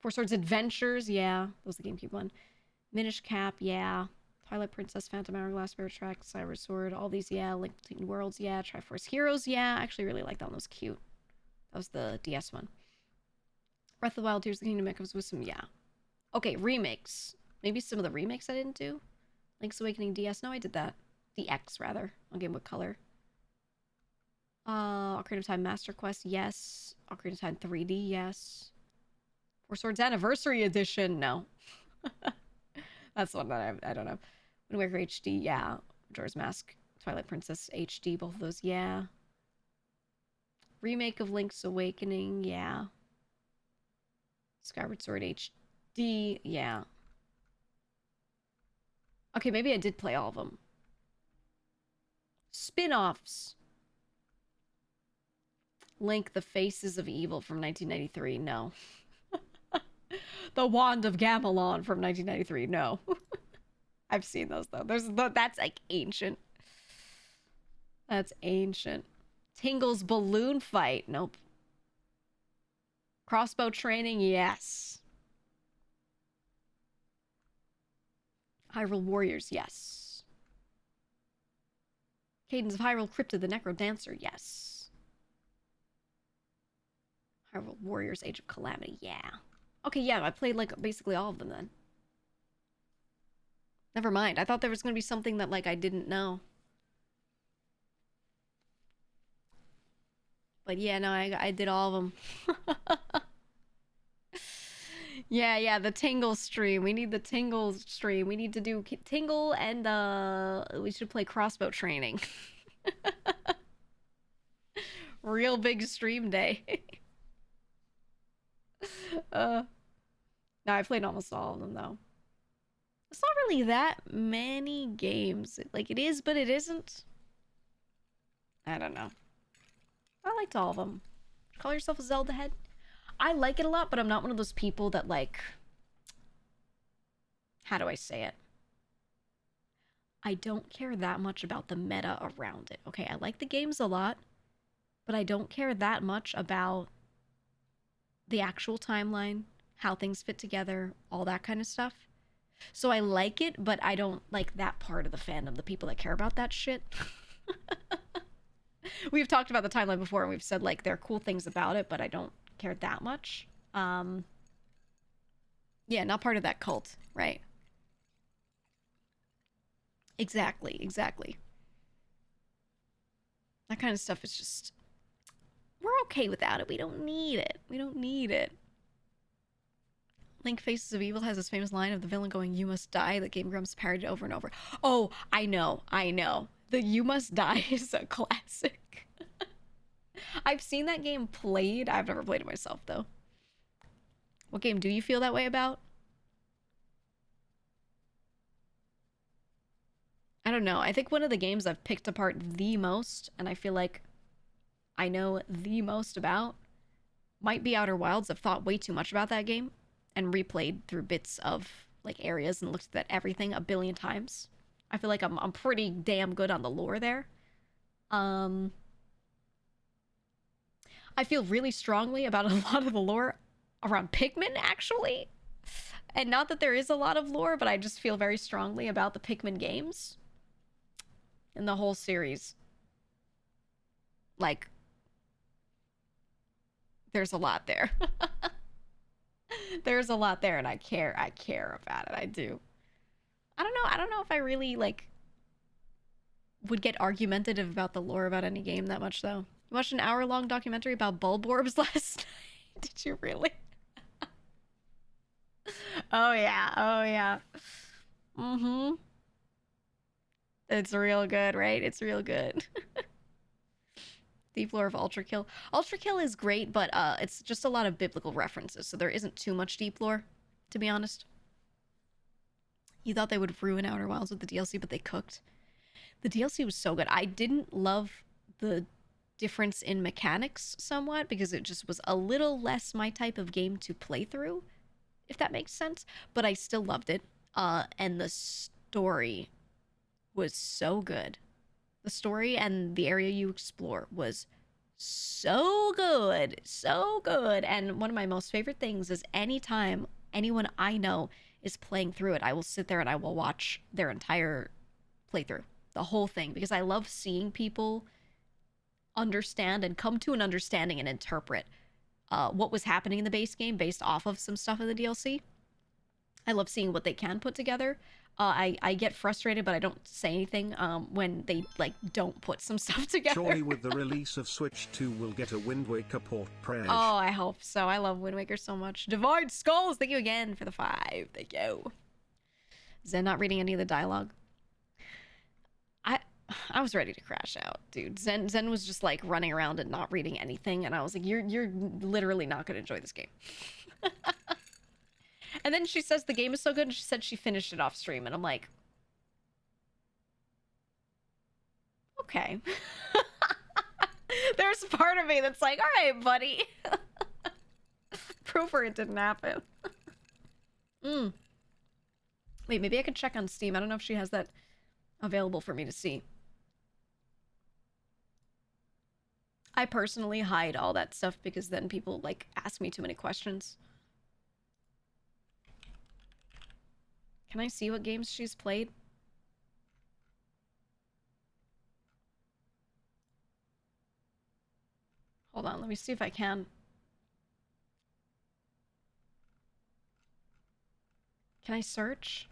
Four Swords Adventures, yeah. That was the GameCube one. Minish Cap, yeah. Twilight Princess, Phantom Hourglass, Spirit Track, Cyber Sword, all these, yeah. Link Between Worlds, yeah. Triforce Heroes, yeah. I actually really like that one. That was cute. That was the DS one. Breath of the Wild, Tears of the Kingdom, Echoes of Wisdom, yeah. Okay, remakes. Maybe some of the remakes I didn't do. Link's Awakening DS. No, I did that. The X, rather. On Game Boy Color. Ocarina of Time Master Quest, yes. Ocarina of Time 3D, yes. Four Swords Anniversary Edition, no. That's the one that I don't know. Wind Waker HD, yeah. Majora's Mask, Twilight Princess HD, both of those, yeah. Remake of Link's Awakening, yeah. Skyward Sword HD, yeah. Okay, maybe I did play all of them. Spin-offs. Link, The Faces of Evil from 1993, no. The Wand of Gamelon from 1993, no. I've seen those, though. That's, like, ancient. That's ancient. Tingle's Balloon Fight, nope. Crossbow Training, yes. Hyrule Warriors, yes. Cadence of Hyrule Cryptid, the Necro Dancer, yes. Hyrule Warriors, Age of Calamity, yeah. Okay, yeah, I played, like, basically all of them then. Never mind. I thought there was going to be something that, like, I didn't know. But yeah, no, I did all of them. Yeah, the Tingle stream. We need the Tingle stream. We need to do Tingle and, we should play Crossbow Training. Real big stream day. No, I played almost all of them, though. It's not really that many games. Like, it is, but it isn't. I don't know. I liked all of them. Call yourself a Zelda head? I like it a lot, but I'm not one of those people that, like... How do I say it? I don't care that much about the meta around it. Okay, I like the games a lot, but I don't care that much about the actual timeline, how things fit together, all that kind of stuff. So I like it, but I don't like that part of the fandom, the people that care about that shit. We've talked about the timeline before, and we've said, like, there are cool things about it, but I don't care that much. Yeah, not part of that cult, right? Exactly. That kind of stuff is just... We're okay without it. We don't need it. Link Faces of Evil has this famous line of the villain going, "You must die," that Game Grumps parodied over and over. Oh, I know. The "You must die" is a classic. I've seen that game played. I've never played it myself, though. What game do you feel that way about? I don't know. I think one of the games I've picked apart the most, and I feel like I know the most about, might be Outer Wilds. I've thought way too much about that game and replayed through bits of, like, areas and looked at everything a billion times. I feel like I'm pretty damn good on the lore there. I feel really strongly about a lot of the lore around Pikmin, actually. And not that there is a lot of lore, but I just feel very strongly about the Pikmin games. And the whole series. Like, there's a lot there. There's a lot there, and I care about it. I do. I don't know if I really, like, would get argumentative about the lore about any game that much, though. You watched an hour-long documentary about bulb orbs last night? Did you really? Oh yeah. Mm-hmm. It's real good, right? It's real good. Deep lore of Ultra Kill. Ultra Kill is great, but it's just a lot of biblical references, so there isn't too much deep lore, to be honest. You thought they would ruin Outer Wilds with the DLC, but they cooked. The DLC was so good. I didn't love the difference in mechanics somewhat, because it just was a little less my type of game to play through, if that makes sense. But I still loved it. And the story was so good. The story and the area you explore was so good. So good. And one of my most favorite things is anytime anyone I know is playing through it, I will sit there and I will watch their entire playthrough. The whole thing. Because I love seeing people understand and come to an understanding and interpret what was happening in the base game based off of some stuff in the DLC. I love seeing what they can put together. I get frustrated, but I don't say anything when they, like, don't put some stuff together. Surely with the release of Switch 2 we'll get a Wind Waker port, Praj. Oh, I hope so. I love Wind Waker so much. Divide Skulls, thank you again for the 5. Thank you. Zen not reading any of the dialogue. I was ready to crash out, dude. Zen was just, like, running around and not reading anything, and I was like, you're literally not gonna enjoy this game. And then she says the game is so good, and she said she finished it off stream, and I'm like, okay. There's part of me that's like, all right, buddy. Prove her it didn't happen. Wait, maybe I could check on Steam. I don't know if she has that available for me to see. I personally hide all that stuff because then people, like, ask me too many questions. Can I see what games she's played? Hold on, let me see if I can. Can I search?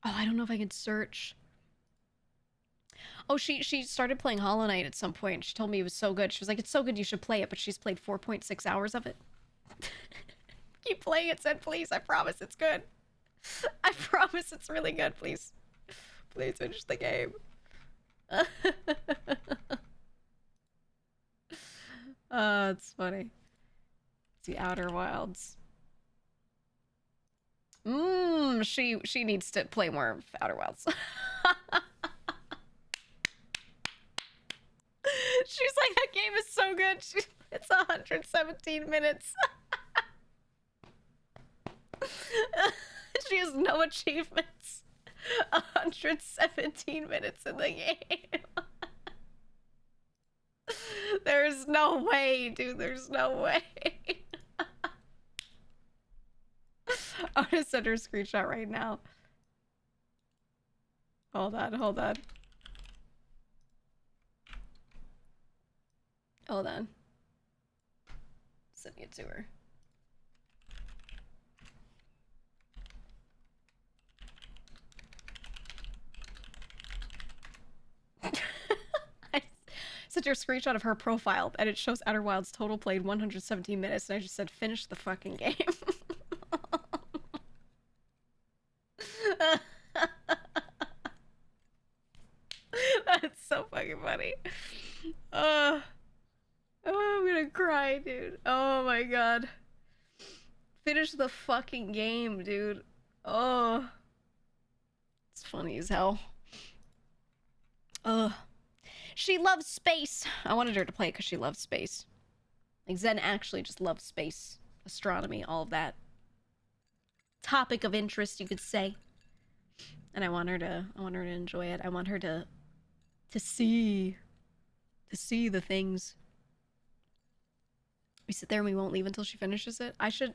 Oh, I don't know if I can search. Oh, she started playing Hollow Knight at some point. She told me it was so good. She was like, it's so good you should play it, but she's played 4.6 hours of it. Keep playing it, said, please. I promise it's good. I promise it's really good, please. Please finish the game. It's funny. It's the Outer Wilds. She needs to play more Outer Wilds. She's like, that game is so good. It's 117 minutes. She has no achievements. 117 minutes in the game. There's no way, dude. There's no way. I'm gonna send her a screenshot right now. Hold on, hold on. Hold on. Sending it to her. I sent her a screenshot of her profile, and it shows Outer Wilds total played 117 minutes, and I just said, finish the fucking game. That's so fucking funny. Oh, I'm gonna cry, dude. Oh my god. Finish the fucking game, dude. Oh. It's funny as hell. Ugh. She loves space. I wanted her to play it because she loves space. Like, Zen actually just loves space, astronomy, all of that. Topic of interest, you could say. And I want her to enjoy it. I want her to see the things. We sit there and we won't leave until she finishes it. I should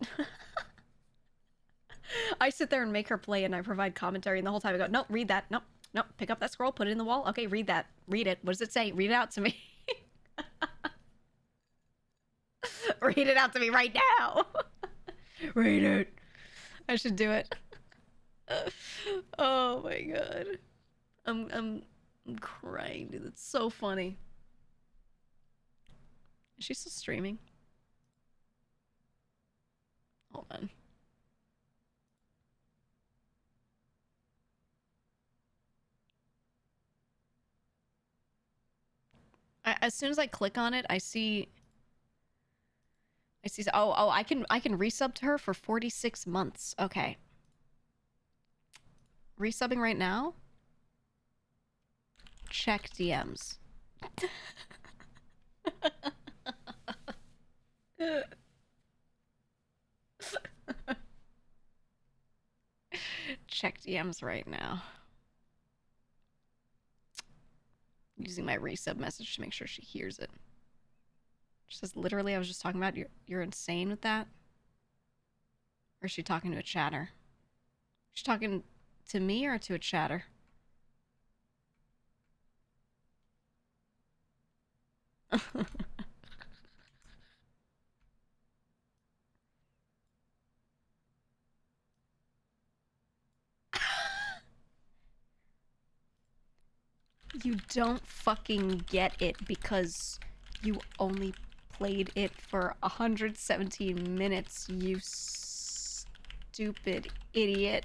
I sit there and make her play, and I provide commentary, and the whole time I go, nope, read that. Nope, nope, pick up that scroll, put it in the wall. Okay, read that. Read it. What does it say? Read it out to me. Read it out to me right now. Read it. I should do it. Oh my god. I'm crying, dude. That's so funny. Is she still streaming? Hold on. As soon as I click on it, I see. Oh, I can resub to her for 46 months. Okay. Resubbing right now? Check DMs. Check DMs right now. Using my resub message to make sure she hears it. She says, literally, I was just talking about you're insane with that. Or is she talking to a chatter? Is she talking to me or to a chatter? You don't fucking get it because you only played it for 117 minutes, you stupid idiot.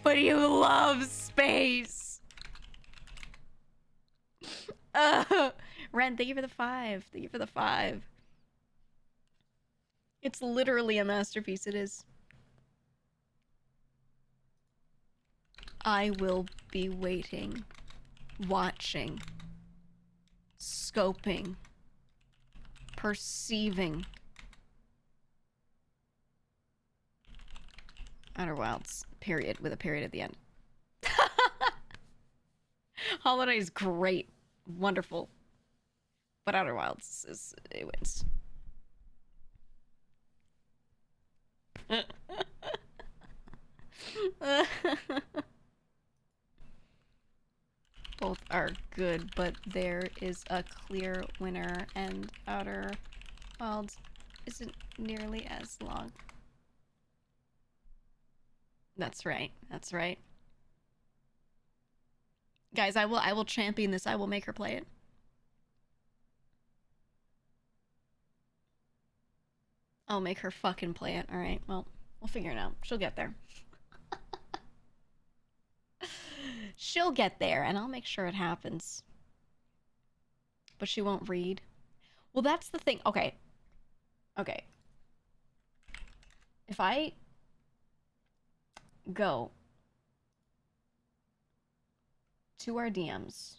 But you love space. Ren, thank you for the 5. Thank you for the 5. It's literally a masterpiece. It is. I will be waiting, watching, scoping, perceiving. Outer Wilds, period, with a period at the end. Holiday is great. Wonderful. But Outer Wilds it wins. Both are good, but there is a clear winner, and Outer Wilds isn't nearly as long. That's right. That's right. Guys, I will champion this. I will make her play it. I'll make her fucking play it. All right. Well, we'll figure it out. She'll get there. She'll get there, and I'll make sure it happens. But she won't read. Well, that's the thing. Okay. Okay. If I go to our DMs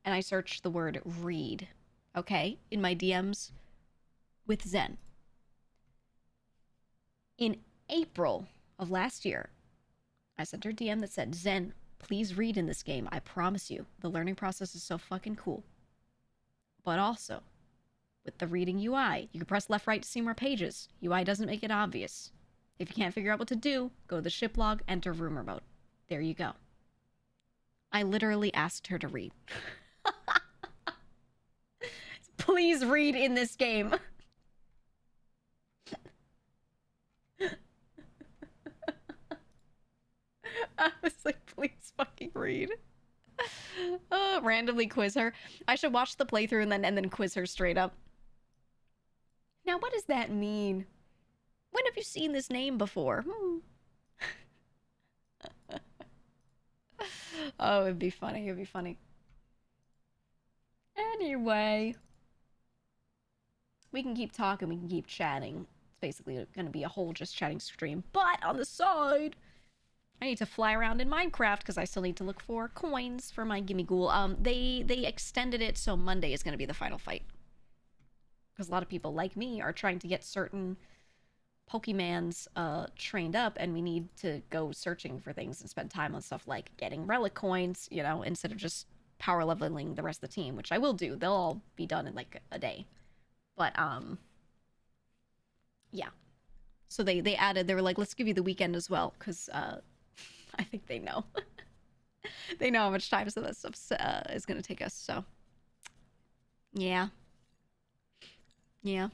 and I search the word read, okay, in my DMs with Zen. In April of last year, I sent her a DM that said, Zen, please read in this game. I promise you, the learning process is so fucking cool. But also, with the reading UI, you can press left, right to see more pages. UI doesn't make it obvious. If you can't figure out what to do, go to the ship log, enter rumor mode. There you go. I literally asked her to read. Please read in this game. I was like, please fucking read. Randomly quiz her. I should watch the playthrough and then quiz her straight up. Now, what does that mean? When have you seen this name before? Oh, it'd be funny. It'd be funny. Anyway, we can keep talking. We can keep chatting. It's basically going to be a whole just chatting stream. But on the side, I need to fly around in Minecraft because I still need to look for coins for my Gimme Ghoul. They extended it so Monday is going to be the final fight. Because a lot of people like me are trying to get certain Pokemons trained up, and we need to go searching for things and spend time on stuff like getting relic coins, you know, instead of just power leveling the rest of the team, which I will do. They'll all be done in like a day. But yeah. So they added, they were like, let's give you the weekend as well, because I think they know. They know how much time some of that stuff is going to take us, so. Yeah. Yeah.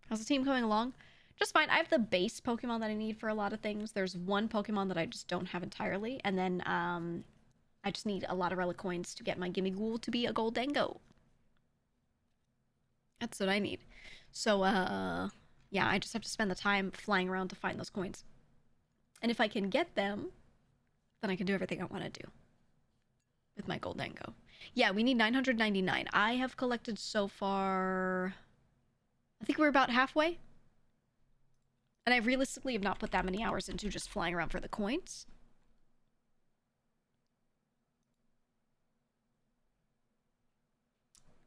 How's the team coming along? Just fine. I have the base Pokemon that I need for a lot of things. There's one Pokemon that I just don't have entirely, and then I just need a lot of relic coins to get my Gimme Ghoul to be a Goldango. That's what I need. So, yeah, I just have to spend the time flying around to find those coins. And if I can get them, then I can do everything I want to do with my Goldango. Yeah, we need 999. I have collected so far, I think we're about halfway. And I realistically have not put that many hours into just flying around for the coins.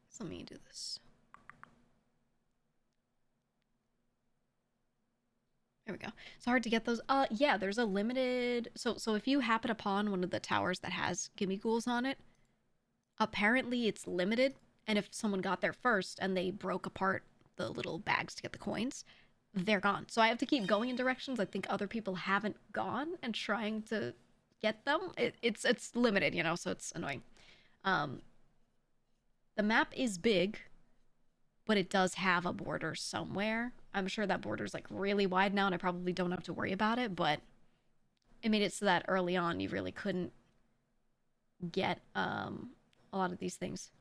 So let me do this. There we go. It's hard to get those. Yeah, there's a limited. So if you happen upon one of the towers that has Gimme Ghouls on it, apparently it's limited. And if someone got there first and they broke apart the little bags to get the coins, they're gone. So I have to keep going in directions I think other people haven't gone and trying to get them. It's limited, you know, so it's annoying. The map is big, but it does have a border somewhere. I'm sure that border's like really wide now and I probably don't have to worry about it, but it made it so that early on you really couldn't get a lot of these things.